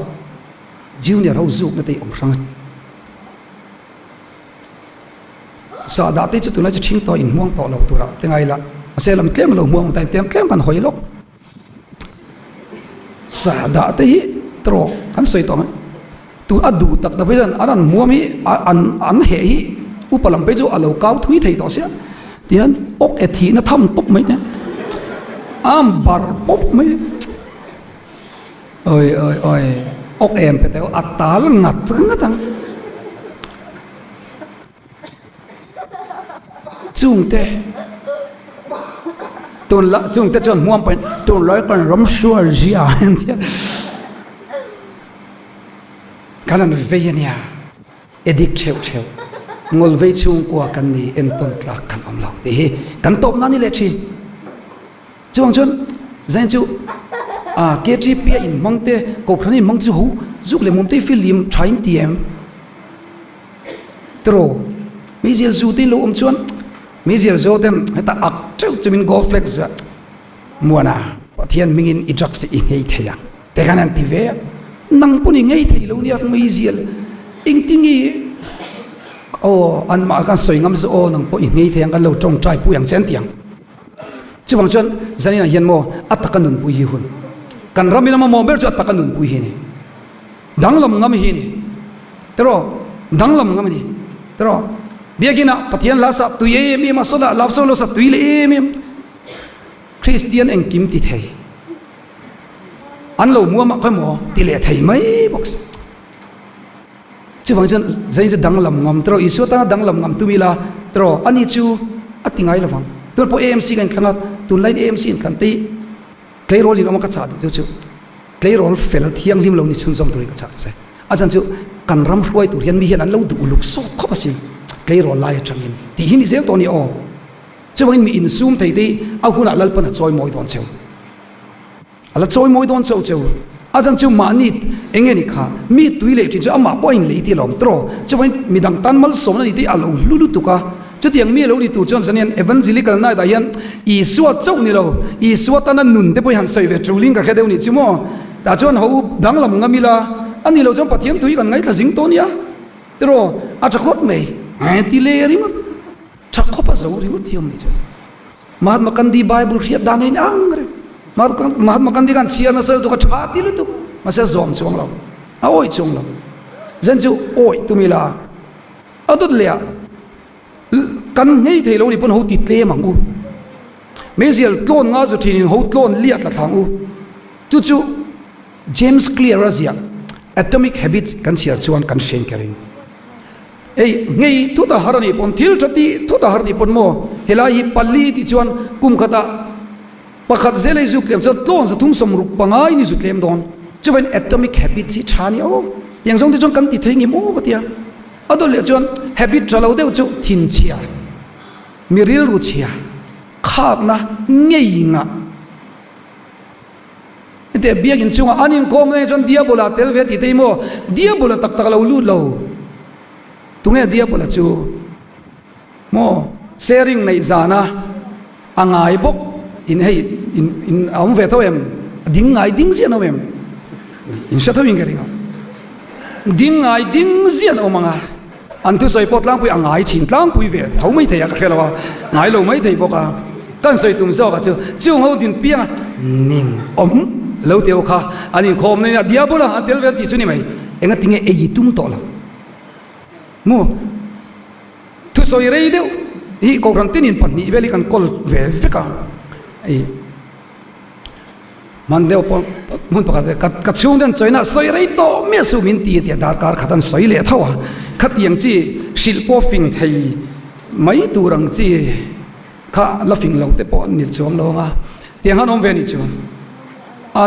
junior ho zuk na te om sang sa da te chu tuna chu thing to in muang to lo tura tengai la aselam tlem lo muang tai tem tlem kan hoi lok sa da te hi tro kan soi to tu adu tak da bejan anan muami an he hi upalam pe chu alo kau thui thei to sia tian ok e thi na tham pop mai ne am bar pop mai oi ok em pe te atal ngat ngatang chung te chon muam pen ton loi kan rom sual zia kanan veyania edik cheu ngol ve chung kwa kan ni en ton tla kan om lo te he kan top na ni le chi chuang chon zain chu KGP in mangte ko khani mang chu hu zuk le mum te film thain tiem tro mizil zu te lo om chuan mizil zo tem ta ak cheu chumin go flex muana pathian mingin idrak se i ngei theya te kanan ti ve nang puni ngei thei lo ni ak mizil ing tingi o an ma kan soi ngam zo nang po i ngei theyang kan lo tong trai pu yang chen tiang chuwang chuan zanina hian mo atakanun pu hi hun kan ramina mo ber chu atakanun pu hi ni danglam ngam hi ni tero danglam ngam ni tero biagina pathian la sa tu ye mi ma soda lapso lo sa tuile em Christian en kim ti thei an lo mua ma khoi mo ti le thei mai box chuwang chuan zain chu danglam ngam tero isu ta danglam ngam tumila tero ani chu atingai lawang tur po AMC kan thanga tun line AMC in kanti clay roll in omaka cha chu clay roll fel thiang lim lo ni chun som turi ka cha se ajan chu kan ram hruai tur hian mi hian an lo du luk so khop asi clay roll lai changin ti hin zel to ni o chuwang mi in zoom thei ti a huna lal pan choi moi don cheu ala choi moi don cheu ajan chu ma ni engeni kha mi tuile ti chu ama point le ti lom tro chuwang mi dang tan mal som na ni ti alo lulu tuka chu tiang mi lo ni tu chon zanian evangelical na da yan I suat chau ni lo I suat ana nun te poi han soi ve truling ka khadeu ni chumo ta chon ho danglam ngamila ani lo chon pathian tui kan ngai tla jing to nia tero a chakhot me ti le ring chakhop a zo ring thiam ni chu Mahatma Gandhi Bible khiat dan in angre Mahatma Gandhi kan chia na sel tu ka tha ti lu tu ma se zom chuang lo a oi chung lo zen chu oi tumila adut lia kan ngei thei lo ni pon ho ti tle mang u mezial tlon nga zu thin ho tlon liat la thang u chu James Clear azia atomic habits kan sia chuan kan shen kering ei ngei thu da harani pon thil thati thu da harni pon mo helai palli ti chuan kum khata pakhat zelei zu klem chon tlon sa thung som ruk pangai ni zu klem don chuan atomic habit chi thani o yang jong ti chon kan ti thei ngi mo ka tia adol le chon habit chalo deu chu thin chia miril ru chia khap na ngei nga te biagin chunga anin kom ne chon diabola telve ti teimo diabola tak tak lo lu lo tunge diabola chu mo sharing nei zana angai bok in hei in am ve thoem ding ngai ding sia no em in sha thawing gering ding ngai ding sia no manga an tu soi pot lang pui angai chin tlang pui ve thau mai thei ka khela ngai lo mai thei boka kan soi tum so ka chu ho din piang ning om lo teo kha ani khom ne diabola atel ve ti chu ni mai enga tinge e tum to la mo tu soi rei deu hi ko ran tin in pan ni veli kan kol ve ve ka ai man deu pon mun pa ka chung den choina soi rei to me su min ti ti dar kar khatan soi le thawa khat yang chi sil po fing thei mai tu rang chi kha la fing lo te pon nil chuang lo nga tiang han om ve ni chu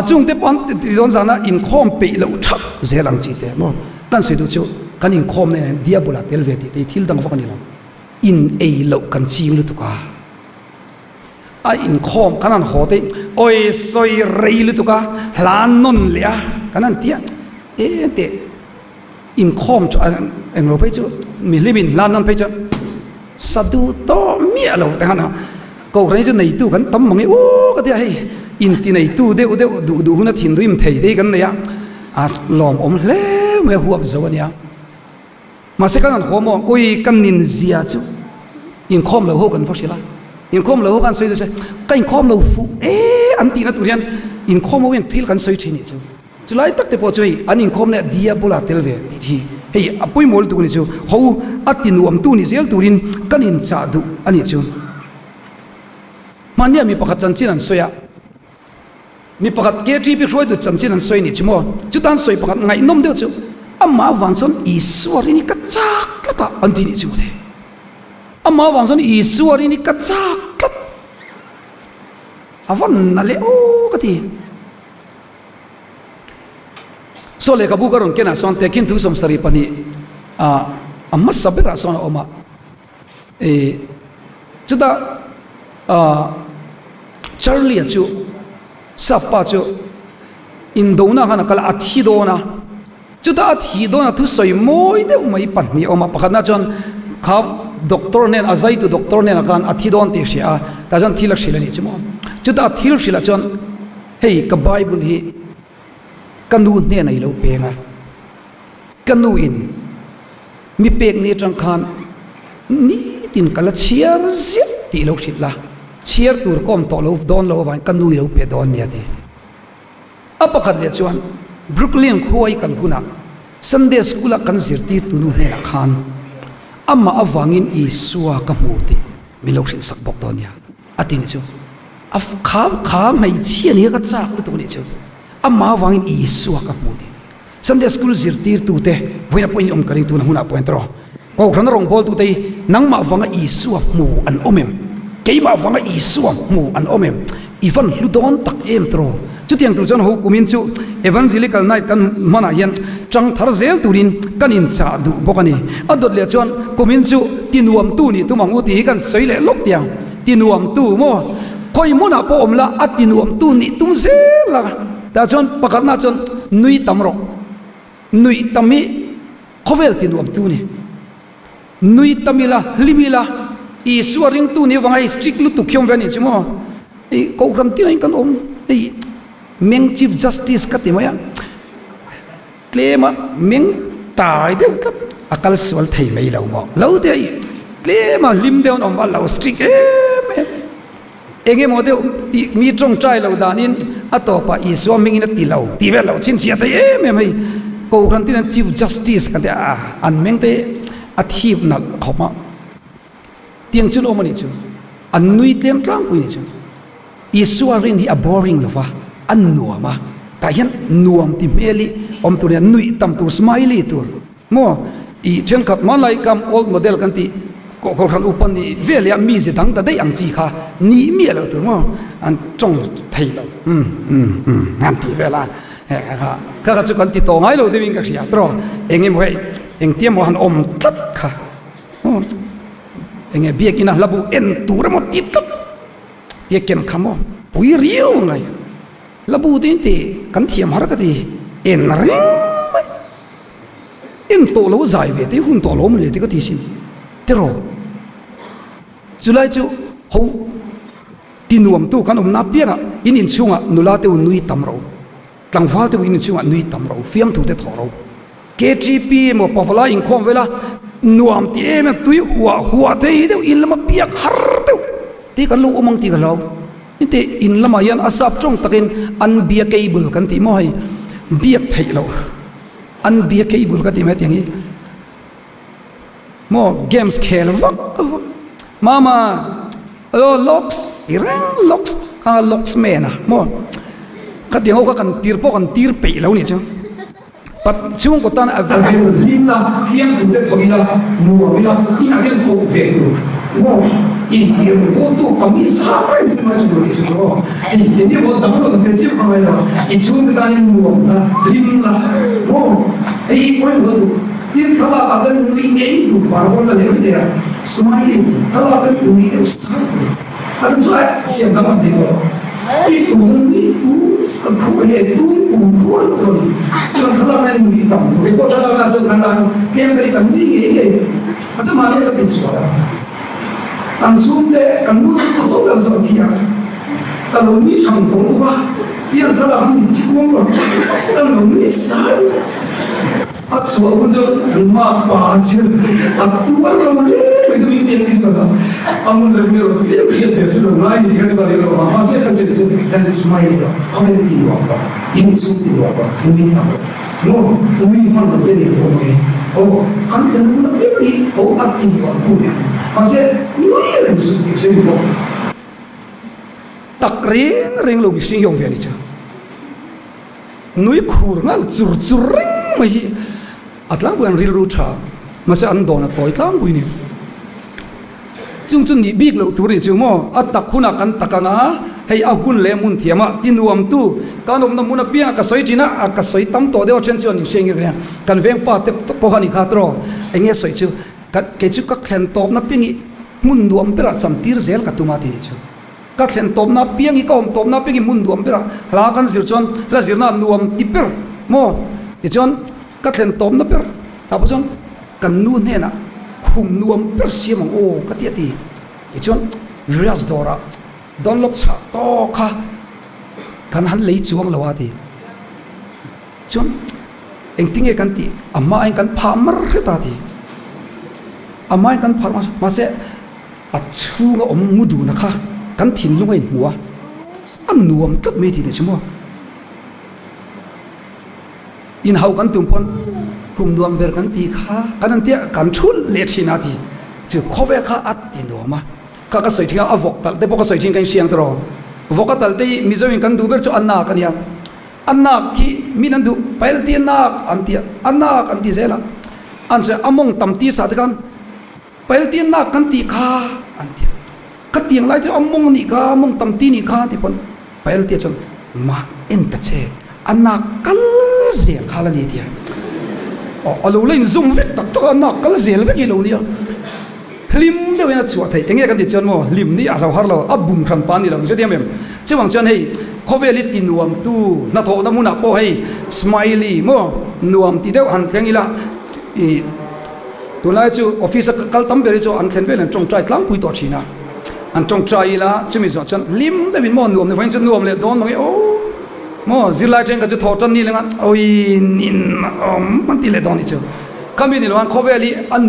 chung te pon ti don sana in khom pe lo thak zelang chi te mo kan soi du chu kan in khom ne diabola tel ve ti te thil dang fa kan ni lo in a lo kan chim lu tu ka a in khom kanan hote oi soi rei lu tu ka hlan non le a kanan tia e te in khom chu en lo pe chu mi limin lan non pe chu sadu to mi lo ta hana ko rei chu nei tu kan tam mangi o ka tia hei in ti nei tu de du du na thin rim thei de kan ne ya a lom om hle me huap zo ania mà sẽ có người mo ôi căn nhìn zia chứ in khom lâu hô cần phát triển in khom lâu hô cần xây dựng cái in khom lâu phụ anh tin là tụi anh in khom lâu in thiếu cần xây trên chứ chứ lại tất cả chơi anh in khom này diabola tel về thì hey apoi mol tụi này chứ hậu atin uam tu ni zel tụi in căn in cha du anh chứ mà nia mi pakat chân chín anh xoay mi pakat kia tri bị xoay được chân chín anh xoay ni chứ mo chứ tan xoay pakat ngày nôm đều chứ amma wangson iswarini kacak lata antini chune amma wangson iswarini kacak lat avan nale o kati so le kabu karon kena son tekin tu som sari pani amma sabira son oma chuda charlie chu sapa chu indona kana kala athidona chuta thi do na thu soi moi de mai pan ni oma pakhana chon kham doctor nen azai tu doctor nen kan athi don te sia ta jon thilak shila ni chimo chuta thil shila chon hey ka bible hi kanu ne nei lo pe nga kanu in mi pek ni tang khan ni tin kala chiar zia ti lo shitla chiar tur kom to lo don lo ba kanu lo pe don ni ate apakhat le chuan Brooklyn khoi kal huna Sunday school kan zirti tunu ne la khan amma awangin isua ka muti milok sak bok donia atin chu af kha mai chi ni ka cha tu ni chu amma awangin isua ka muti Sunday school zirti tu te voina point om karing tu na huna point ro ko khran rong bol tu te nang ma wanga isua mu an omem ke ma wanga isua mu an omem even ludon tak em tro chu tiang tu chon ho kumin chu evangelical night kan mana hian chang thar zel turin kan in cha du bokani adot le chon kumin chu tinuam tu ni tumang uti kan soile lok tiang tinuam tu mo khoi muna po omla atinuam tu ni tum zela ta chon pakat na chon nui tamro nui tami khovel tinuam tu ni nui tamila limila I suaring tu ni wangai strict lu tu kyom vani chimo I ko ram tin kan om I meng chief justice katimaya klema meng tai de kat akal swal thei mai lo mo lo de klema lim de on om lo strict enge mo de mi trong trai lo danin atopa I swaming in ti lo ti ve lo chin sia te mai ko ram tin chief justice kan de an meng te athip na khoma tiang chun omani chu an nui tlem tlang pui chu I suaring hi a boring lova an nuama ta hian nuam ti meli om tu nui tam tu smiley tur mo I chen khat man lai kam old model kan ti ko ran upan ni velia mi je dang ta dei ang chi kha ni mi lo tu mo an chong thei lo ngan ti vela ha ka chu kan ti to ngai lo de wing ka ria tro engem hoi eng tiam mo han om tat kha enge biak ina labu en tu ra mo ti tat ye ken khamo pui riu ngai labu tin ti kan thiam har ka ti en ring in to lo zai ve te hun to lo mo le ti ka ti sin tero julai chu ho tinuam tu kan na pianga in chunga nula te nui tamro tlangwal te in chunga nui tamro fiam tu te thoro KGP mo pawala in khom vela nuam ti em tu huwa te de in lama piak har te ti kan lu umang ti galo inte in lama yan asap trong takin an bia cable kan ti mo hai biak thai lo an bia cable ka ti ma tiang mo games khel vak mama lo locks irang locks ka locks mena mo ka ti ho ka kan tir po kan tir pe lo ni chu pat chung ko tan avel lim na fiam tu de thoi la mu wi la ti na gen ho ve tu mo in tir mo tu ka mi sa pa ni ma chu ni chu mo in ni mo da mo de chi pa mai la in chung de tan mu na lim la mo ei ko mo tu in khala adan ni ne ni tu par ko la le de smiling khala adan ni ne sa adan sa siam da ma di ko itu sa khu he tu kum khu lo cho khala na ni tam ko khala na cho kana ken dai kan ni ge asa ma ne ka so ang sum de ang mu ko so la so ti ya ta lo ni chang ko ba ya khala han ni chi ko lo ta lo ni sa at so unzo ma pa chi at tu ba lo le itu ini yang disebut amun lebih terus dia dia sudah mulai dia sudah dia masih kan jadi smile itu apa yang dia apa ini sudah apa ini apa no ini mana jadi oke oh kan kenapa ini oh aktif apa masih ini yang sudah takring ring lo bising yang dia itu nui kurang cur ring mahi atlang bukan real ruta masih andona toy atlang buini chung ni big lo turi chu mo atak khuna kan takanga hei a hun le mun thiama tinuam tu kanom na muna pia ka soi tina ka soi tam to de chen chen ni seng ri kan veng pa te po hani kha tro enge soi chu ka ke chu ka thlen top na pingi mun duam pera cham tir zel ka tuma ti chu ka thlen top na piangi ka om top na pingi mun duam pera la kan zir chon la zir na nuam ti per mo ti chon ka thlen top na per ta pa chon kan nu ne na khum nuam per siamang o ka ti ti ichon rias dora don lok cha to kha kan han lei chuang lawa ti chon engting e kan ti amma ai kan phamar ta ti amma ai kan phamar ma se achu nga om mudu na kha kan thin lungai huwa an nuam tat me ti ni chmo in hau kan tumpon kum nuam ber kan ti kha kan tia kan thul le thina ti chu khowe kha at ti no ma ka ka soi thia avok tal te poka soi thin kan siang tro voka tal te mizoin kan du ber chu anna kan ya anna ki minan du pail ti na anna kan ti zela an se among tam ti sa kan pail ti na kan ti kha an ti ka tiang lai te among ni ka among tam ti ni kha ti pon pail ti chon ma en ta che anna kal zel khala ni ti alo lên zoom vết tắc to nọ cái zel vết cái lâu đi lim đâu vậy chua thấy anh nghe cái chuyện mo lim ni alo har lo abum khan pan ni lo chứ em chứ bằng chân hay khove lit tin nuam tu na tho na muna po hay smiley mo nuam ti deu an thang ila tu lai chu office kal tam beri chu an thlen vel an trong trai tlang pui to china an trong trai la chu mi zo chan lim da bin mo nuam ne fain chu nuam le don mang o mo zilai chen ka chu tho tan ni lenga oi nin man ti le don ni chu kami ni lo an khove ali an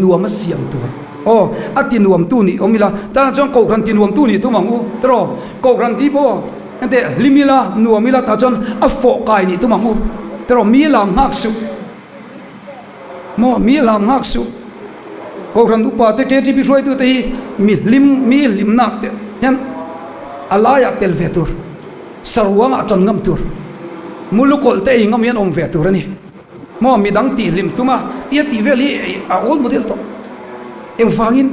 nuam ma siam tu o ati nuam tu ni omila ta chong ko khan ti nuam tu ni tu mang u tro ko khan ti bo ante limila nuamila ta chon a fo kai ni tu mang u tro mi lam hak su mo mi lam hak su ko khan upa te ke ti bi roi tu te mi lim nak te yan alaya tel vetur sarwang atan ngam tur mulukol te ngam yan om vetur ni mo mi dang ti lim tuma ti veli a ol model to em vangin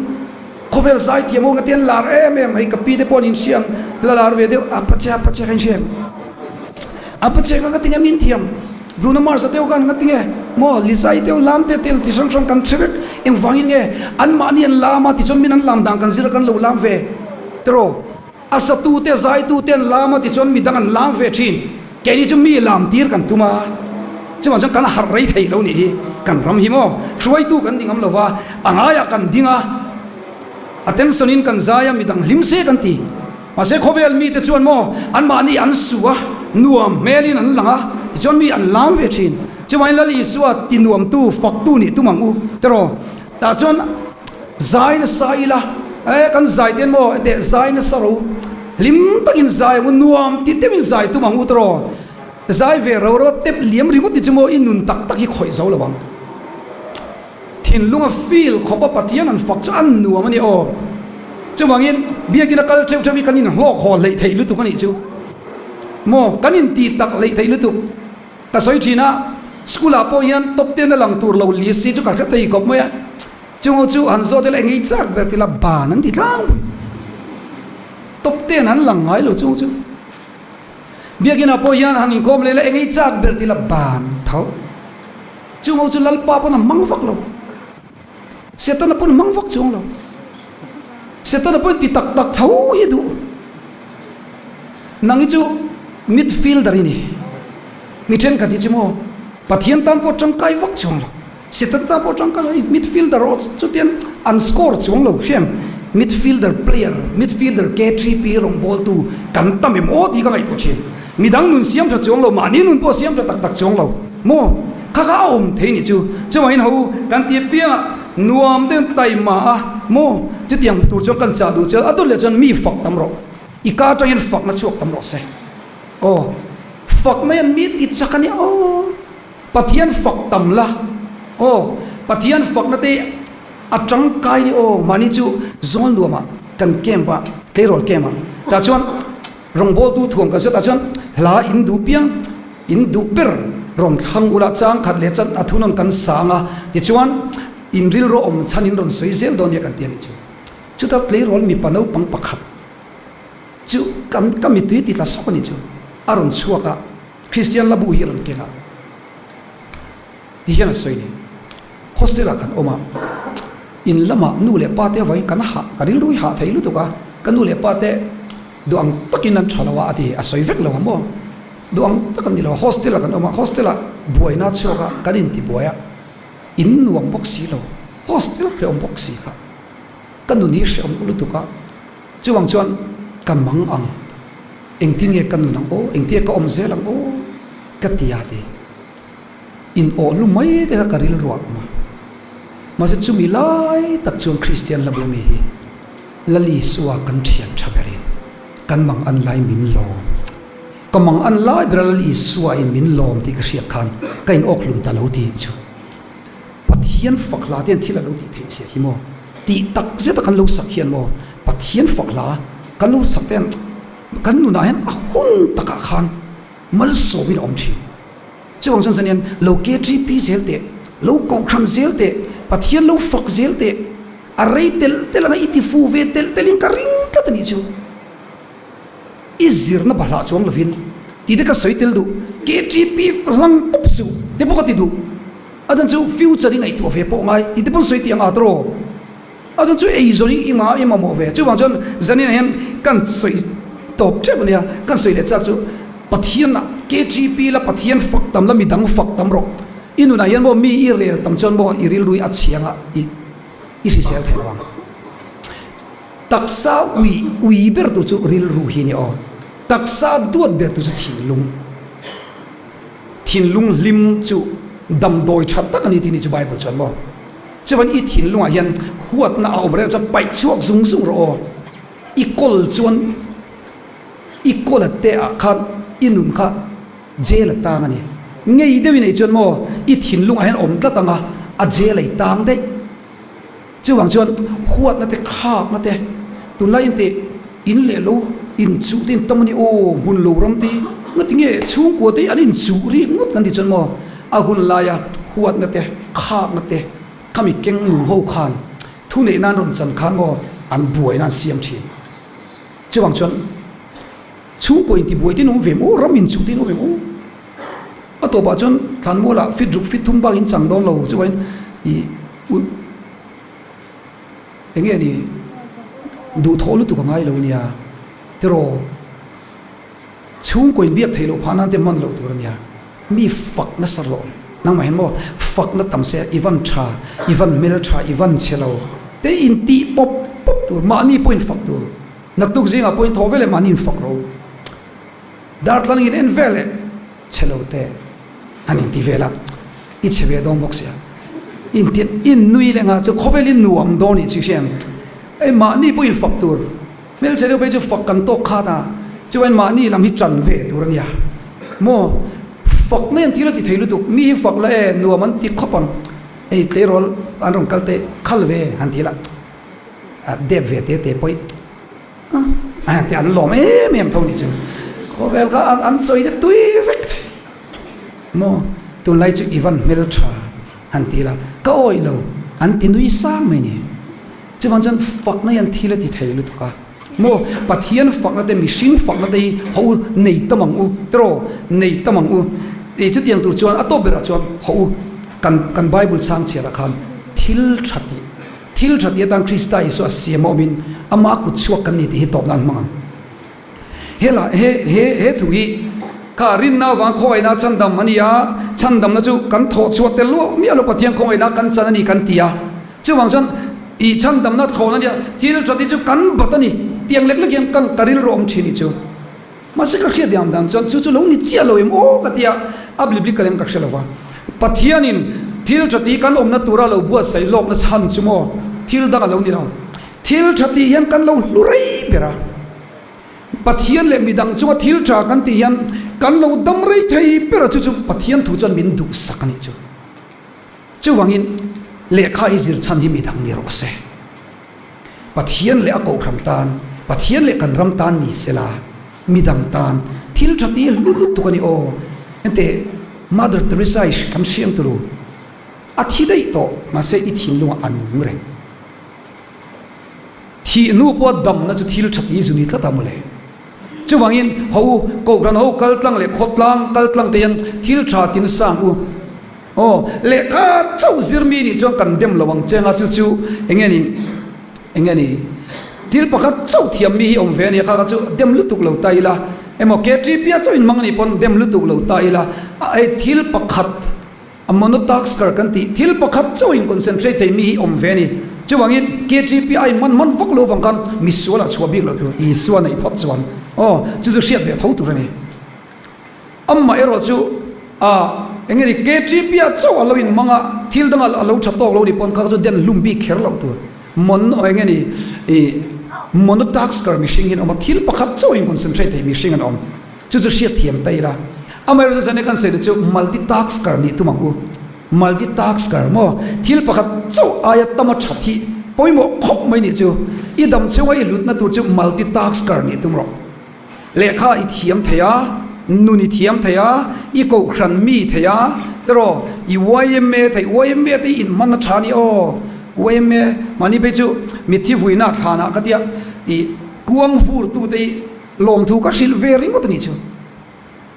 khovel zai thiamo ngatian lar em ai kapi te pon in siam la lar ve deu apacha kan siam apacha ka tinga min thiam Bruno Mars ateu kan ngatinge mo lisai teu lam te tel ti sang kan threbek em wangin nge an mani an lama ti chon min an lam dang kan zira kan lo lam ve tro asatu te zai tu ten lama ti chon mi dang an lam ve thin ke ni chu mi lam tir kan tuma chuma chon kan har rei thei lo ni hi kan ram hi mo chuai tu kan dingam lova angaya kan dinga attention in kan zaya mi dang limse kan ti mase khovel mi te chuan mo an mani an suwa nuam melin an langa chon mi an lam ve thin chuai lali suwa tinuam tu fak tu ni tu mangu tero ta chon zai na saila kan zai ten mo de zai na saro lim takin zai nuam ti te min zai tu mangu tero zai ve ro tep liam ringu ti chmo in nun tak tak hi khoi zo lawang thin lunga feel khopa patian an fak chan nuam ani o chuwangin biagina kal cheu chemi kanin hlok hol lei thei lu tu kani chu mo kanin ti tak lei thei lu tu ta soi thina skula po yan top 10 na lang tur lo li si chu ka thei kop mo ya chu han zo te le ngi chak ber ti la ban an ti lang top 10 han lang ngai lo chu biagina po yan han kom le le ngi chak ber ti la ban thau chu lal pa po na mang vak lo setan na po na mang vak chung lo setan na po ti tak thau hi du nang chu midfielder ini mi ten ka ti chmo pathian tan po chang kai vak chung lo setan tan po chang kai midfielder ro chu tian an score chung lo khem midfielder player midfielder K3P rong ball tu kan tam em o ti ka ngai po chin midang nun siam tha chung lo mani nun po siam tha tak chung lo mo kha om the ni chu chuain ho kan ti pia nuam den tai ma mo chu tiang tu chung kan cha du cha atu le chan mi fak tam ro ika tang en fak na chuak tam ro se o fak na yan mi ti chakani o pathian fak tam la o pathian fak na te atang kai ni o mani chu zon lu ma kan kem ba terol kem ta chuan rong bol tu thuam ka so ta chuan la in du piang in du per rong thang ula chang khat le chan athunon kan sanga ti chuan in ril ro om chanin ron soi zel don ya kan tiani chu ta tle rol mi panau pang pakhat chu kan mi tu ti la sokani chu aron chuaka Christian labu hi ron kena di hian soi ni hostel kan oma in lama nu le pa te vai kan ha karil rui ha thei lu to ka kan nu le pa te do ang takin an thalawa ati a soi vek lo mo do ang takan dilo hostel kan oma hostel buaina choka kanin ti boya in nuang boxi lo hostel re om boxi ka kan nu ni she om lu to ka chuang chuan kan mang ang eng tin ye kan nu nang o eng tie ka om zelang o ka tia de in o lu mai te ka karil ro ma ma se chumi lai tak chuan Christian la bu mi hi lali suwa kan thian thaberi kan mang an lai min lo kamang an lai bral li suwa in min lom ti ka riat khan kain ok lum ta lo ti chu pathian fakla ten thila lo ti the se hi mo ti tak zeta kan lo sak hian mo pathian fakla kan lo sak ten kan nu na hen a hun taka khan mal so bin om thi chuang chan sanian lo K3P zelte lo ko khan zelte pathian lo fak zelte a rei tel na iti fu ve telin ka ring ka tani chu izir na bala chuang lovin ti de ka soitel du K3P lang top su de po ka ti du ajan chu future ngai tu ve po ngai ti de pon soi tiang atro ajan chu ei zoni ima mo ve chu wang jon zanin hen kan soi top che bania kan soi le chak chu pathian na K3P la pathian fak tam la midang fak tam ro inu na yan mo mi i rel tam chon mo i ril rui a chianga i ri sel thelawang taksa ui ber tu chu ril ru hi ni o taksa duat ber tu chu thinlung lim chu dam doi that tak ani ti ni chu Bible chon mo chuan i thinlung a hian huat na om re cha pai chuak zung ro i kol chuan i kol te a khan inun kha jail ta ngani ngei dewi nei chuan mo i thinlung a hian om tla tanga a jail ai tang de chuwang chuan huat na te khak na te tu lai te in le lo in chu tin tamani o hun lo ram ti ngatinge chung ko te anin chu ri ngot kan ti chuan mo a hun la ya huat na te khak na te kami keng lu ho khan ทุนนั่นรุนจันขันโมอันบวยนั่นเสียมทีเจ้าวังชนชูก็อินที่บวยที่น้องเวมโอรามินชูที่น้องเวมโออัตัวปัจจุบันท่านโมละฟิตรุกฟิตทุ่มบางอินสังดองเราจะวันอีอย่างเงี้ยนี่ดูท้อลุตุกง่ายเราเนี่ยที่เราชูก็อินเบียดไทยเราพานันเต็มมันเราตัวเนี่ยมีฝักนัสโลนั่งมาเห็นบ่ฝักนัดต่ำเสียอีวันชาอีวันเมลชาอีวันเชลล์แต่อินตีป๊อปป๊อปตัวมานี่pointฝักตัวนักตุกซิงอ่ะ point ทอเวลมานี่ฝักเราดาร์ทลังอินเอ็นเวลเชลล์แต่อันนี้ที่เวลาอิเชเวดองบอกเสียอินติอินนุยเลงอ่ะจะเขาเวลินหน่วงโดนอีกสิ่งไอ้มานี่ point ฝักตัวเมลเชลล์ไปจะฝักกันโตขาดอ่ะจะวันมานี่ลำฮิจันเวตัวเนี่ยโมฝักเนี่ยที่เราติดไทยรู้ตุกมีฝักเลยนัวมันติดขบังไอ้เตรอลอันรงกัลเตขัลเวหันทีละเดบเวเตไปอันที่อันหล่อไม่เท่านี้จ้ะเขาเวลก็อันสวยจะตุ้ยเวกโมตัวไล่จุอีวันเมลทราหันทีละก็โอ้ยเราอันที่นุ้ยสร้างไม่เนี่ยจะวันจันฝักเนี่ยที่เราติดไทยรู้ตุกโมปัทยันฝักนั่นเต็มชิงฝักนั่นเต็มเขาในตะมังอูตรอในตะมังอูจุดยังตัวชวนอัตโตเบระชวนเขากันไบเบิลสร้างเชียร์คันทิลชัดยันคริสต์อิสุอาเซียมอมินอามากุชวกันนี่ที่ตอบนั้นมั้งเฮล่ะเฮถุยการินนาวังคอยนาชันดำมันยาชันดำนะจูกันถอดชวดเตลูมีอารมณ์ปัทยังคอยนากันจันนี่กันเตียจู่วังชนอีชันดำนัดเขานั่นเนี่ยทิลชัดที่จูกันบัตนี่เตียงเล็กๆยังกันการิลรอมชีนี่จูมาสิกระเขียดยามดันจนจู่ๆเรานี่เจียเราเอ็มโอ้กะเตียอับลิบลิกกันเอ็มกักเชลวะปัทยานินทิลชัดที่กันอมนัดตัวเราบัวใส่โลกนัชันชั่วโมทิลดักเรานี่เราทิลชัดที่ยันกันเราลุไรเปร่าปัทยานเล่มีดังจู่ทิลชัดกันที่ยันกันเราดำไรไทยเปร่าจู่ๆปัทยานถูกจนมินดูสักนี่จู่วังอินเล่ข้าอิจิรชันที่มีดังนี่รู้เสปัทยานเล่อโกคำตานปัทยานเล่กันรำตานนี่เสลามีดังตานทิลชัดที่ลุตุกันนี่โอเอ็นเตมาดร์เทเรซาอิชคำเชียงตุลูอาทิตย์ได้โตมาเสียอิทินลงอันนุ่มเลยที่นูปวดดำนั่นจะทิลชัดที่สุนิทละตามเลยจู่วังอินเขาโกกรันเขากัลตังเล่ขดลังกัลตังเตียนทิลชัดที่นสังอูโอ้เล่ข้าเจ้าซิร์มีนี่จงกันเดมระวังเจ้าจู่เอ็งนี่ทิลปะคัดเจ้าเทียมมีอมเวนี่ข้าจู่เดมลุตุกเหล่าไตละเอ็มโอเคทริปยาเจ้าอินมังนี่ปนเดมลุตุกเหล่าไตละไอ้ทิลปะคัดอมโนตักสกัดกันตีทิลปะคัดเจ้าอินคอนเซนเทรตแต่มีอมเวนี่จู่วังอิน KGPI มันฟักโลฟังกันมิสวละชัวบิกเราตัวอีสวในพัดสวรรค์โอ้จู่เสียดเดียเท่าตัวนี่มาเอรจู่เอ็งนี่ KGPI เจ้าเราอินมังทิลดังเราชัดโตเราดิปนข้าจู่เดนลุมบีเขรเราตัวมันเอ็งนี่มโนตักสกัดมิชิงอินอมาทิลปะคัดเจ้าอินคอนเซนเทรตแต่มิชิงอินจู่เสียดเทียมไตละเราจะเสนอกันเสร็จจู่มัลติทัสก์นี่ตัวมังกูมัลติทัสก์โมทิลปะคัดเจ้าอายะตั้มชัดที่ปอยโมคบไม่นี่จู่อีดำเชื่อว่าอีลุดนั่นตัวจู่มัลติทัสก์นี่ตัวมั้งเลขาอีเทียมเทียนุนิเทียมเทียอีกูครันมีเทียตรออีวายเมเทียวายเมที่อินมันชานี่โอวายเมมันนี่ไปจู่มิที่หุยนักฐานะก็เดียอีกวงฟูร์ตัวที่ลมถูกกับซิลเวอร์ริงก็ตัวนี้จู่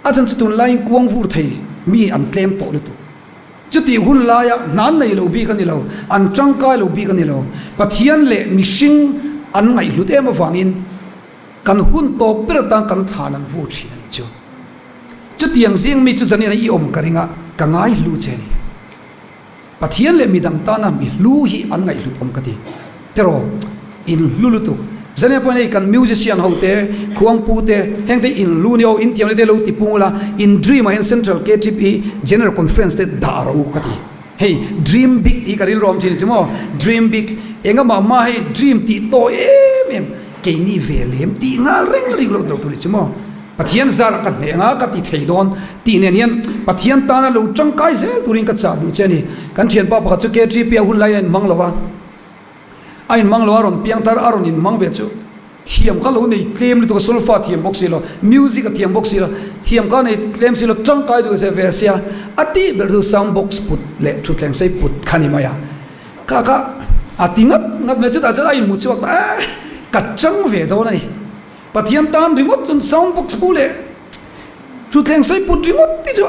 อาจารย์จุดไลน์กวางฟูร์ไทยมีอันเคลมโตเลยตัวจุดที่หุ่นลายนั้นในโลบีกันนี่เราอันจังกายโลบีกันนี่เราปัทยันเล่มิชิงอันไงลุดมาฟังอินกันหุ่นโตเปรตังกันฐานันฟูชีนี่จู่จุดที่ยังเสียงมีจุดนี้นะอีอมกันงะกันไงลุเจนี่ปัทยันเล่มีดังตานะมีลุฮีอันไงลุดอมกันดีแต่เราอินลุตัวจะเนี่ยพอเนี่ยกันมิวสิเซียนเขาเตะควงปูเตะแห่งที่อินลูนิโออินเทียมเลยเตะลูติปุงละอินดรีมเห็นเซ็นทรัล KTP General Conference เตะดาราอุกติเฮ้ยดรีมบิ๊กอีการิลรอมชินิสิโมดรีมบิ๊กเองก็มาให้ดรีมตีโตเอ็มเกนี่เวลเอ็มตีงาเร่งริงโลดตัวนี้สิโมปัทยันซาร์กันเนี่ยงากัติเทดอนตีเนี่ยปัทยันตานะลูจังไกเซลตัวนี้ก็จะดูเช่นนี้กันเชียนป้าปัจจุ KTP หุ่นไล่มังละวะไอ้มังละวะรอนเปียงตาอารอนอินมังเวจูเทียมก็รู้ในเคลมเลยตัวโซลฟาเทียมบ็อกซี่ละมิวสิกก็เทียมบ็อกซี่ละเทียมก็ในเคลมสิละจังไกดูเซเวเซียอติเบอร์ดูซาวด์บ็อกซ์ปุดเละชุดแหลงใส่ปุดคันนี้มาอย่างก็ tingat ngat me chu ta cha in mu chuak ta ka chang ve do nai pathian tan ringot chun sound box bule chu thleng sai put ringot ti chu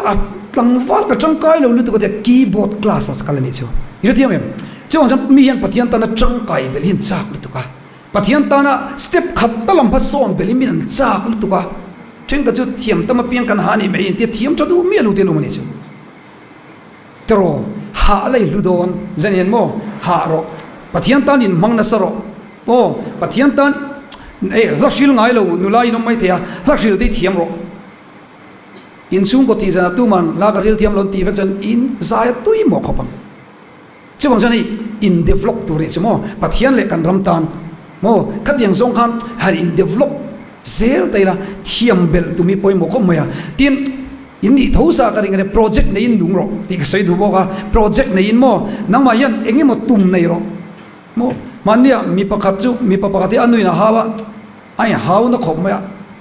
tlang wal ka chang kai lo lu to ka keyboard classes kalani chu ira tiam em chu ang mi hian pathian tan chang kai bel hin chak lu to ka pathian tan step khat talam pha son bel min an chak lu to ka thing ka chu thiam tama piang kan hani me in ti thiam chadu mi lu te lo mani chu tro ha lai lu don zanian mo ha ro pathian tan in mang na saro o pathian tan la shil ngai lo nu lai no mai thia la shil ti thiam ro in sung ko ti za tu man la ka ril thiam lon ti vechan in zai tui mo khopam chewang jani in develop tu re chmo pathian le kan ram tan mo khatyang zong khan har in develop zel taila thiam bel tu mi poi mo khom maya tin in ni thosa ka ring project nei in dung ro ti ka sei du bo ka project nei in mo nang ma yan engi mo tum nei ro mo mania mi pakhat chu mi pakati anui na hawa ai haw na khom maya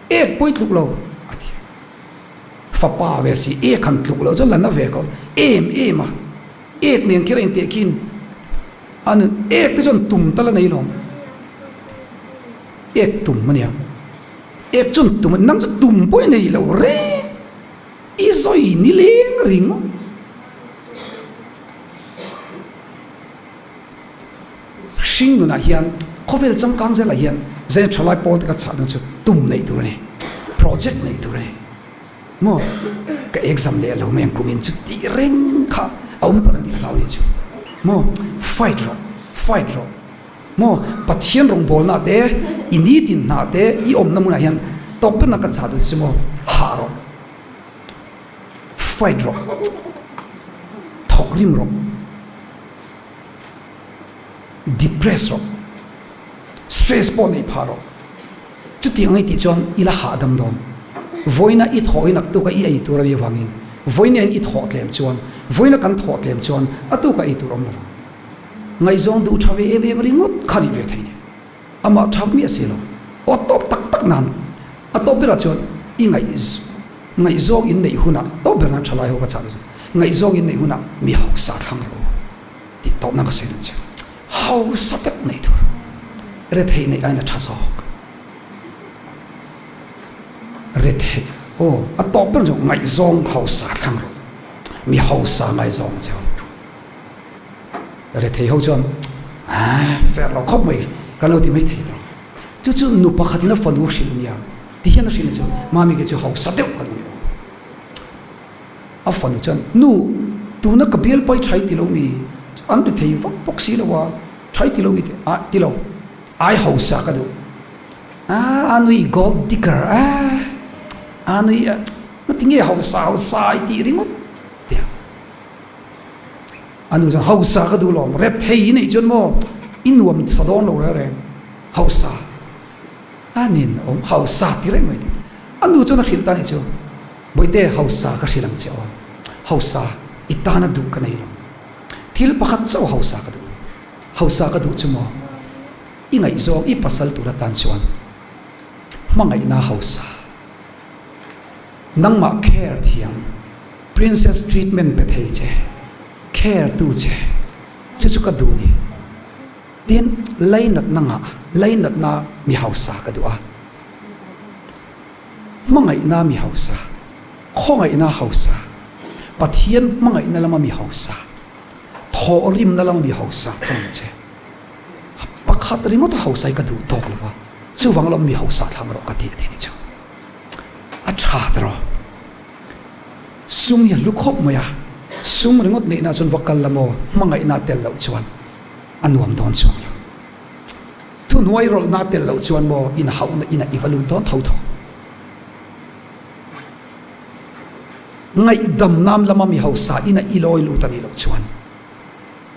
ek poi tluk lo ati fa pa ve si ek khan tluk lo cho lan na ve ko em ma ek nen kira in te kin an ek te jon tum tala nei lo ek tum mania ek chun tum nang chu tum poi nei lo re izoi ni leng ring sing nu na hian khovel chang kang zela hian zen thalai pol ta cha dang chu tum nei tur ne project nei tur ne mo ka exam le lo men kumin chu ti reng kha aum par ni la ni chu mo fight ro mo pathian rong bol na de ini tin na de I om na mu na hian top na ka cha du chu mo ha ro fight ro thok rim ro depress ro stress po nei pharo chu ti ngai ti chon ila ha dam don voina I thoi nak tu ka I ai tur ri wangin voina I thot lem chon voina kan thot lem chon atu ka I turom la ngai zong du thawe em ringot khari ve thaine ama thak mi aselo o top tak nan atop bira chon I ngai zong in nei huna to berna thalai ho ka cha ngai zong in nei huna mi hau sa thang ro ti to na ka sei den che hau sa tak nei tur re thei nei ai na tha so re thei o atop ber jong ngai zong hau sa thang ro mi hau sa ngai zong che re thei ho chon fer lo khop mai ka lo ti mai thei do chu nu pa khatina fanu shin nia ti hian shin chu mami ke chu hau sa deu ka a fanu chan nu tu na ka bel pai thai ti lo mi an de thei vak pok si lo wa thai ti lo mi ti lo ai hau sa ka do anui gold digger anui na tinge hau sa ti ringot te anu chan hau sa ka do lo re thei nei chon mo inwam sadon lo re hau sa anin hau sa ti re mai anu chon khil ta ni chu boite hau sa ka khilang che hau sa itana du ka nei lo thil pakhat chau hau sa ka du chumo ingai zo I pasal tu ratan chuan mangai na hau sa nangma care thiam princess treatment pe thei che care tu che chu ka du ni tin lainat na mi hau sa ka du a mangai na mi hau sa khongai na hau sa pathian mangai na lama mi hau sa thorim na lang mi hau sa thang che pakhat ringot hau sai ka du tok lawa chu wanglam mi hau sa thang ro ka ti ni chu a tha dro sum ya lukhop moya sum ringot nei na chon vakal lamo mangai na tel lo chuan anuam don chuan tu nuai rol na tel lo chuan mo in hau na ina evalu don thau ngai dam nam lama mi hau sa ina iloi lu tani lo chuan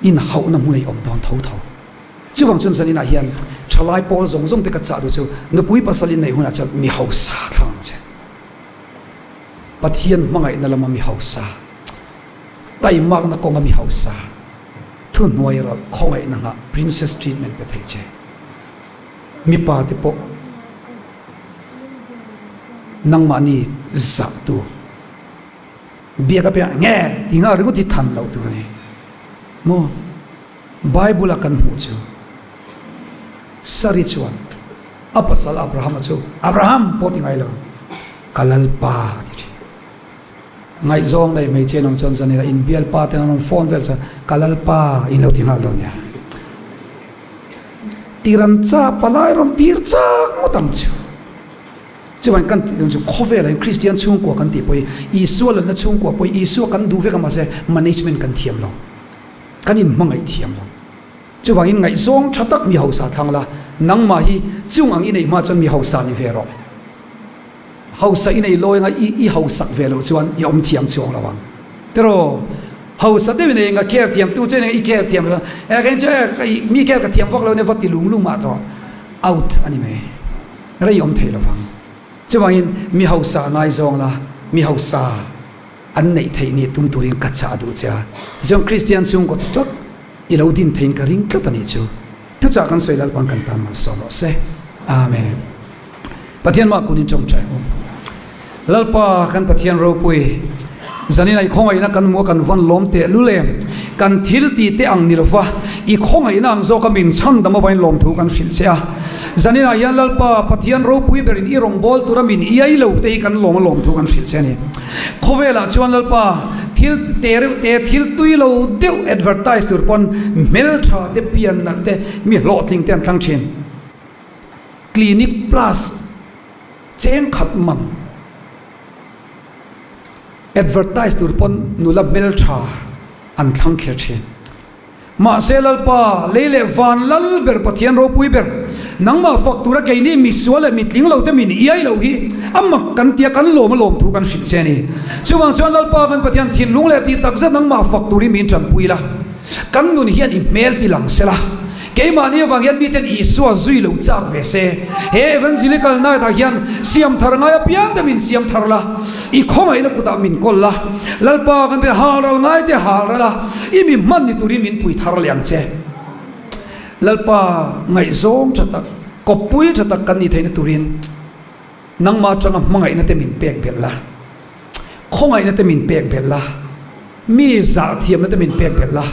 in hau na mu nei om don thau chuwang chun sanina hian thalai pol zong te ka cha du chu nu pui pasalin nei huna cha mi hau sa thang che pathian mangai na lama mi hau sa tai mak na ko mi hau sa thu noi ro khongai na nga princess treatment pe thai che mi pa te po nang mani za tu bia ka pe nge tinga ringo ti than lo tu ne mo Bible akan hu chu sari chuan apasal Abraham chu Abraham poti ngai lo kalalpa ti ngai zong nei mai chen ong chon san ila in bial pa ten ong phone vel sa kalalpa in lo ti ngal don ya tiran cha palai ron tir cha ngotang chu chuan kan chu khovel in Christian chung ko kan ti poi Isu la na chung ko poi Isu kan du ve ka ma se management kan thiam lo kanin mangai thiam lo chuan in ngai zong thatak mi hausa thang la nang ma hi chung ang inei ma chon mi hausa ni ve ro hausa inei loi nga i hausak ve lo chuan i om thiam chuang lawang pero hausa de ne nga care thiam tu chen i care thiam lo e kan che mi care ka thiam vok lo ne vot ti lung lung ma to out ani me ra yom thei lo wang chuan in mi hausa ngai zong la mi hausa an nei thei ni tum turin ka cha du cha jong Christian chung ko tot i lo din thein ka ring tlat ani chu tu cha kan soilal pang kan tan ma so lo se amen pathian ma kunin chong chai lalpa kan pathian ro pui zanina I khongai na kan mo kan van lom te lule kan thil ti te ang nilofa I khongai na ang zo ka min chan dama bain lom thu kan fil sia zanina yan lalpa pathian ro pui berin I rong bol tura min I ai lo te kan lom thu kan fil sia ni khovela chuan lalpa thil te thil tui lo deu advertise tur pon mel tha te pian na te mi lo tling ten thlang chen clinic plus chen khat man advertise tur pon nula mel tha an thlang kher chen ma selal pa lele van lal ber pathian ro pui ber nangma faktura ke ni mi suale mi tling lo te min iai lo hi amma kan tia kan lom thu kan fin che ni chuwang chuan lal pa kan pathian thin lung le ti takza nangma fakturi min tram pui la kan nun hian I mel ti lang sela ke mani wangian mi ten Isu zui lo chak ve se he evangelical na ta hian siam thar nga ya piang ta min siam thar la I khomai la puta min kol la lalpa kan be haral ngai te harala I mi man ni turin min pui thar liang che lalpa ngai zong thatak kopui thatak kan ni theina turin nangma changa mangai na te min pek bel la khongai na te min pek bel la mi za thiam na te min pek bel la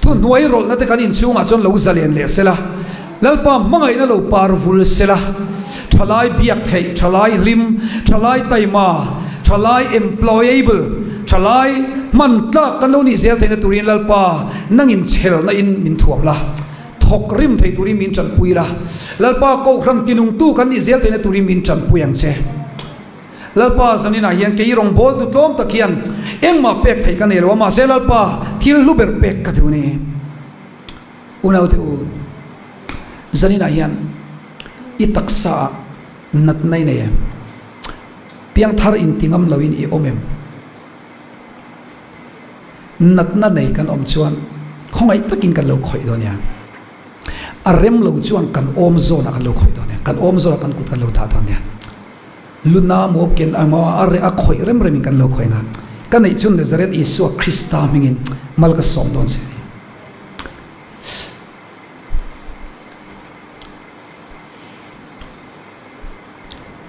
tu nuai rol na te kan in chunga chon lo zalian le sela lalpa mangai na lo parvul sela thalai biak thei thalai lim thalai taima thalai employable thalai man tla kan lo ni zel theina turin lalpa nangin chel na in min thuam la thok rim thei turin min chan pui la lalpa ko khrang kinung tu kan ni zel theina turin min chan puyang che lalpa zanina hian ke rong bol tu tlom takian engma pek thei kan elo ma se lalpa thil luber pek ka thuni unau te u zanina hian I taksa nat nai ne piang thar in tingam loin I omem nat na nei kan om chuan khongai takin kan lo khoi do nya arem lo chuan kan om zo na kan lo khoi do nya kan om zo kan kut kan lo tha do nya luna mo ken ama are a khoi rem rem kan lo khoi nga kan nei chun Nazareth Isu Krista mingin mal ka som don se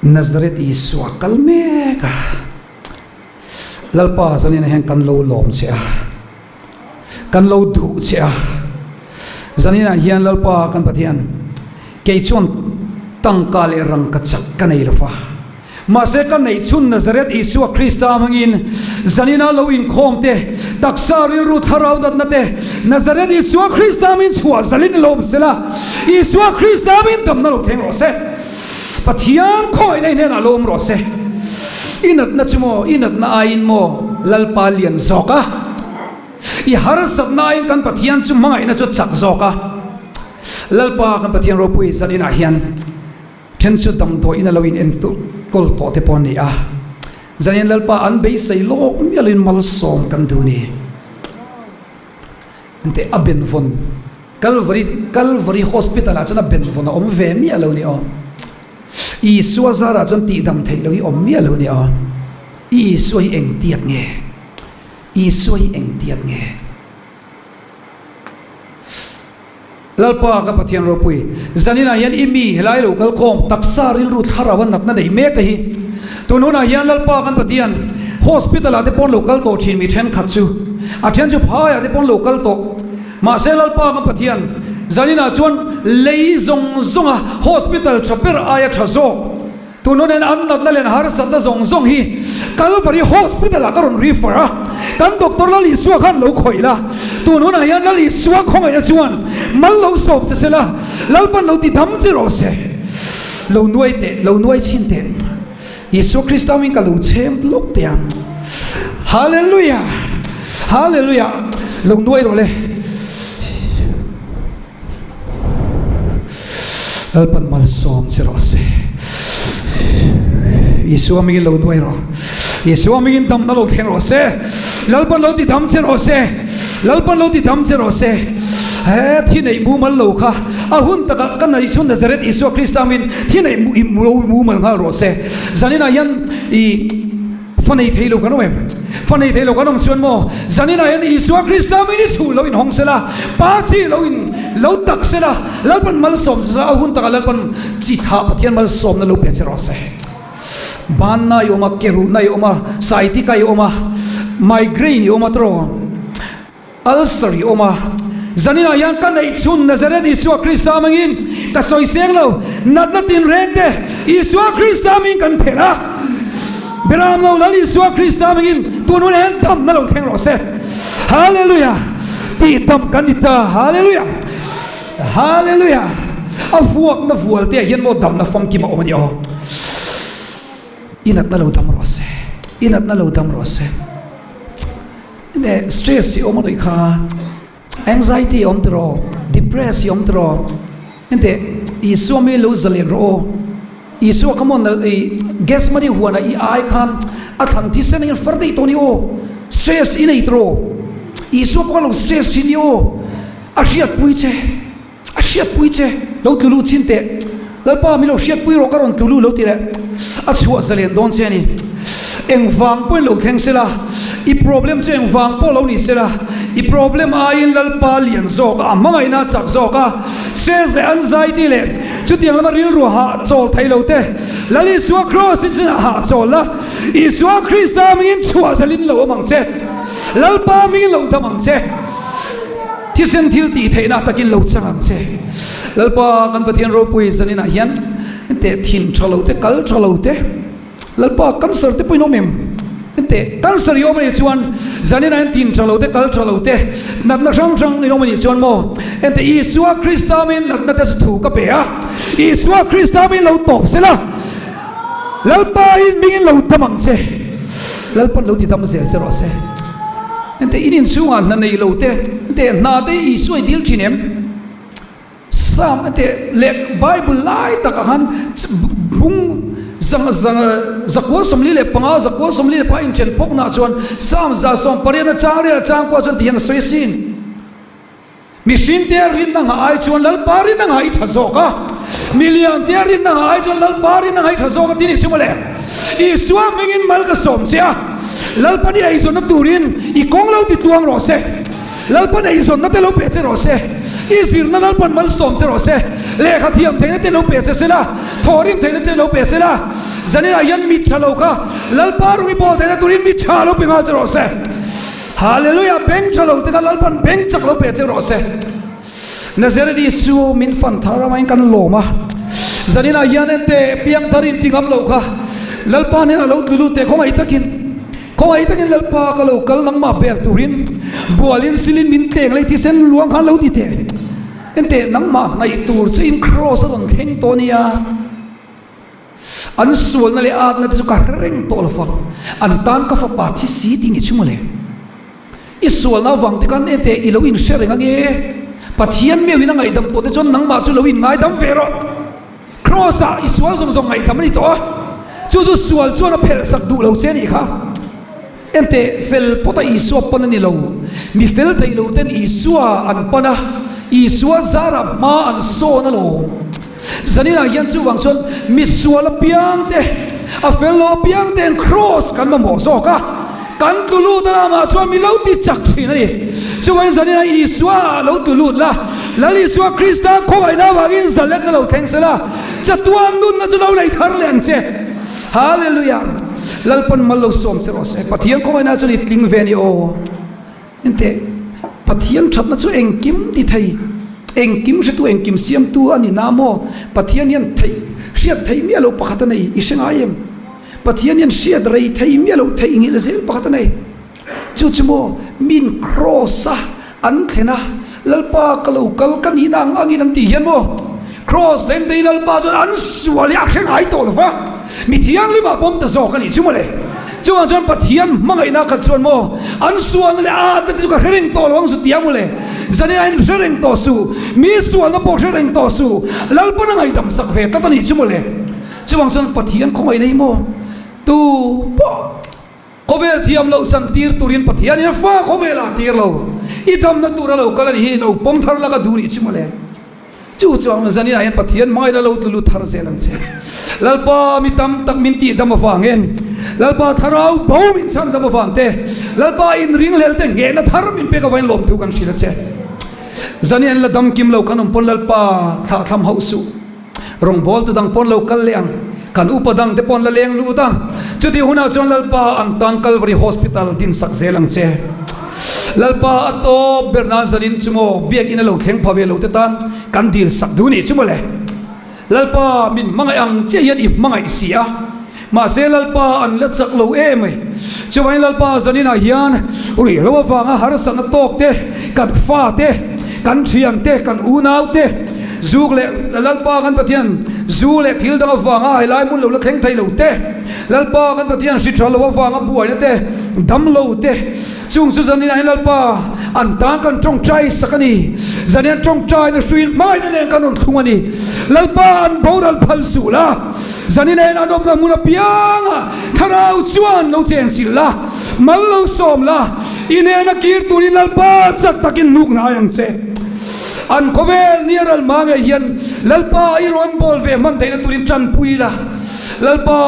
Nazareth Isu kalme ka lalpa zanina hen kan lo lom che kan lo du che zanina hian lalpa kan pathian ke chon tangka le rang ka chak kan ei lofa ma se kan nei chun Nazareth Isu Krista mangin zanina lo in khom te taksari ru tharau dat na te Nazareth Isu Krista min chua zalin lom sela Isu Krista min dam na lo theng ro se pathian khoi nei ne na lom ro se inat na chumo inat na ain mo lalpa lian zoka I har sab na in kan pathian chu mangai na chu chak zoka lalpa kan pathian ro pui zanina hian then chu dam do in lo in en tu kol to te pon ni a zanin lalpa an be sei lo mialin mal som kan du ni ante aben von Calvary hospital a chana ben von om ve mi alo ni o Isu azara chan ti dam thei lo hi om mi alo ni o Isu hi eng tiat nge Isu hi eng tiat nge lalpa ka pathian ro pui zanina hian imi helai lo kal khom taksaril ru tharawan natna nei mek te hi tununa hian lalpa kan pathian hospital ate pon local to chin mi then khat chu a then chu phaya te pon local to มาเซลปากันปะเทียนจานินาชวนเลยซงอ่ะ hospital ชับเปอร์อายะชะโซตัวนู้นอันนั้นเลนหาร์สันตะซงฮีกัลฟารี hospital ละก็รอนรีเฟอร์กันด็อกเตอร์ละลิสวะขันลูกข่อยละตัวนู้นอายันละลิสวะของไอ้ละชวนมันลูกสอบจะเสละแล้วปันลูกที่ทำจิโรเซลูกนวยเตะลูกนวยชินเตะยิสุคริสต์มิงกับลูกเชมลูกเตียงฮาเลลูยาฮาเลลูยาลูกนวยโรเลยแล้วปันมาสอบจิโรเซยิสุมิงลูกนวยโรยิสุมิงทำนั่นลูกเทงโรเซแล้วปันลูกที่ทำจิโรเซแล้วปันลูกที่ทำจิโรเซที่ไหนมูมันโลค่ะอาหุ่นตะกันในชุนนาซาเรตอิสุคริสต์มินที่ไหนมูมันฮาโรเซจานินายันอีฟันไอเทโลกันโอเอ็มฟันไอเทโลกันอมชวนโมจานินายันอิสุคริสต์มินชูเราอินฮองเซล่าป้าจีเราตักเซล่าแล้วมันมัลสมเซล่าอาหุ่นตะกันแล้วมันจิตหาปะเทียนมัลสมนั่นลูกเปเซโรเซบ้านนายอมาเกรุนายอมาไซติกายอมาไมเกรนอมาตรออัลซารีอมาจานินายังกันในชุนนาซาเรตอิสุคริสต์อามินแต่สอยเสียงเรานัดตินเร่งเดอิสุคริสต์อามินกันเพล่าเบรามเราแล้วอิสุคริสต์อามินตัวนู้นเห็นทำนั่นเราแข่งรอเซ่ฮาเลลูยาปีทำกันดิตาฮาเลลูยาฮาเลลูยาเอาฟวกนับวัวเตี้ยยันโมดำนับฟังกิมาออกมาดิโออินัดนั่นเราทำรอเซ่อินัดนั่นเราทำรอเซ่เนี่ยสเตรสออกมาด้วยค่ะanxiety om tro depression om tro ente isu me lo zale ro isu kamon i guess mari huana I ai khan athan thi sen in fardi to ni o stress in ei tro isu ko lo stress chin yo ashiat puiche lo tulu chinte lalpa mi lo shiat pui ro karon tulu lo tire achua zale don che ni engwang po lo theng sela I problem che engwang po lo ni sela I problem ayin lalpa lian zoka amangai na chak zoka says the anxiety le chutiang lama ril ru ha chol thailo te lali suwa cross in ha chol la I suwa krista mingin chua salin lo mang che lalpa mingin lo da mang che thisen thil ti theina takin lo changang che lalpa kan pathian ro pui sanina hian te thin thalo te kal thalo te lalpa cancer te pui no mem ente cancer yo mani chuan zanina tin thalo te kal thalo te nat na sang ino mani chuan mo ente isua krista min nat na te thu ka pe a isua krista min lo top sela lalpa in mingin lo tamang se lalpa lo ti tam se ro se ente inin suan na nei lo te ente na te isua dil chinem sam ente lek bible lai ta ka han bung zakwa somli le panga zakwa somli le pa in chen pok na chuan sam za som pariana chang ko chuan tian soisin machine te rin na ai chuan lal pari na ai thazoka million te rin na ai chuan lal pari na ai thazoka tini chumale I suwa mingin mal ka som sia lal pani ai zon na turin I kong lo ti tuang ro se lal pani ai zon na te lo pe se ro se I sir na lal pan mal som se ro se le kha thiam theina te lo pe se la thorim theina te lo pe se la zanina yan mi thalo ka lal paru I bol theina turin mi thalo pe ma ro se hallelujah beng thalo te ka lal pan beng chak lo pe se ro se nazareth isu min fan thara main kan lo ma zanina yan ente piam tharin tingam lo ka lal pa ne lo tulu te khomai takin lalpa ka lo kal nang ma bel turin bualin silin min tleng lai ti sen luang khan lo ti te ente nang ma ngai tur che in cross on theng to nia an sual na le at na tu ka reng to la fa an tan ka fa pa thi si ti ngi chumale I sual na wang te kan ente I lo in sharing age pathian me wina ngai dam to te chon nang ma chu lo in ngai dam vero cross a I sual zong ngai dam ni to chu sual chu na phel sak du lo che ni kha ente fel pota isua pana ni lo mi fel tai lo ten isua an pana isua zara ma an so na lo zanina yan chu wang chon mi suala piang te a fel lo piang ten cross kan ma mo so ka kan tulu ta ma chuan mi lo ti chak thina ni chu wan zanina isua lo tulu la lali isua krista ko ai na wangin zalet na lo theng sela chatuan nun na chu lo lai thar leng che hallelujah lalpan malo som se rose pathian ko na chuni tling veni o ente ปะเทียนชัดนะจู่เองกิมที่ไทยเองกิมจะตัวเองกิมเสียมตัวอันนี้น้ำโมปะเทียนยันไทยเสียดไทยเมียเราปะขัดในอิสงายมปะเทียนยันเสียดไรไทยเมียเราไทยงี้ละเสียปะขัดในจู่จโมมินครอสอันเถนะลลปากลูกลกันยีนางอังยีนันตีเห็นโมครอสเต็มตีลลปาจนอันสวลอยากเห็นหายตัวหรือเปล่ามีเทียงหรือเปล่าผมจะสอกกันอีกชั่วโมงเลยจวนจนปะเทียนมังไงนักขัดชวนโมอันส่วนเลยแต่จุกเร่งต่อหลวงสุดเทียมเลยจะนี่ไอ้เร่งต่อสู้มีส่วนแล้วบอกเร่งต่อสู้แล้วปนังไอ้ดำสักเวทตั้งนี่ชั่วโมงเลยจวนจนปะเทียนคงไอ้ในโมตูปะเขาเวลเทียมเราสังตีร์ตุรินปะเทียนเนี่ยฟ้าเขาเวลาตีร์เราอีดำนั่นตัวเราก็เลยเราปมทาร์ละก็ดูนี่ชั่วโมงเลยจู่จวนจะนี่ไอ้ปะเทียนไม่ได้เราตุลุทาร์เซลันเซแล้วปะมีตำตักมินตีดำมาฟังเองแล้วพอทาราบาวมินสันตะบฟังเตแล้วพออินริงเลลเตงเกนทารามินเปกวันลมทุกันสิละเซจันยันละดำกิมเรากันปนแล้วพอทำเฮาสุรองบอลตุดังปนเราคัลเลียงกันอุปดังเตปนละเลียงลูดังจุดที่หัวหน้าจวนแล้วพออันตังคัลวารีฮอสพิทอลดินสักเซลังเซแล้วพออัตโตเบอร์นาซันินจุโมเบียกินเราแข่งพาเวลูเตตันกันดีลสักดูนี่จุโมเลยแล้วพอมินมังไออังเจียนอิบมังไอเสียมาเซลล์ป้าอันเล็ดสักโลเอมจะไว้ลล์ป้าสันนินาฮิอันอุริลวฟังหาร์สันตอกเตกันฟ้าเตกันเชียงเตกันอูนาวเตจูเล่ลล์ป้ากันปะเทียนจูเล่ทิลดังฟังไอ้ลายมุนเราเล็กแข็งไทยเราเตลล์ป้ากันปะเทียนสิทธิ์เราฟังบัวเนี่ยเตดำเราเตจุงสุสันนินาลล์ป้าอันต่างกันจงใจสักนี่สันนิจงใจนะสุยไม่นั่นเองกันนนทุ่งนี่ลล์ป้าอันบอรัลพัลสุละจันนี่เนี่ยนะดมดมุนพิยังถ้าเราชวนเราเจนสิละมัลเราสมละอินเนนักกีร์ตุรินัลปาจักตะกินนุกนายังเซอันโคเวลเนียรัลมาเงียนลลปาอีรอนบอลเวมันเทนตุรินจันปุยละลลปา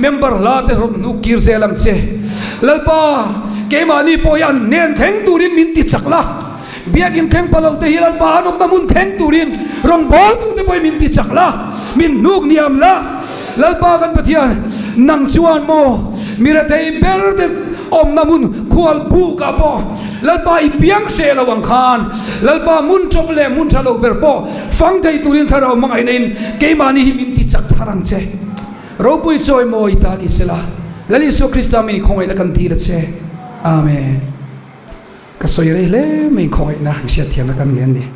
เมมเบอร์ลาเตรนุกกีร์เซลัมเซลลปาเกมานีปอยันเนนเทงตุรินมินติจักละเบียกินเทงพลังเตฮิลปาดมดมุนเทงตุรินรองบอลตุเตปอยมินติจักละมินนุกเนียมละแล้วปากันปะเทียนนังชวนโมมีระเทยเบอร์เดอมนามุนควอลบูกับโบแล้วปาอีเปียงเชลวังคานแล้วปามุนจบเล่มุนชาโลเบอร์โบฟังใจตุรินทารามังไอเนนเกมานีหิมินติจักทารังเชเราปุยจอยโมอิตาลิเซลาแล้วลิสุคริสต์มินคงไอละกันดีละเชอาเมนก็สวยเลยไม่คงไอนะเชียเทียมละกันเงี้ยนี่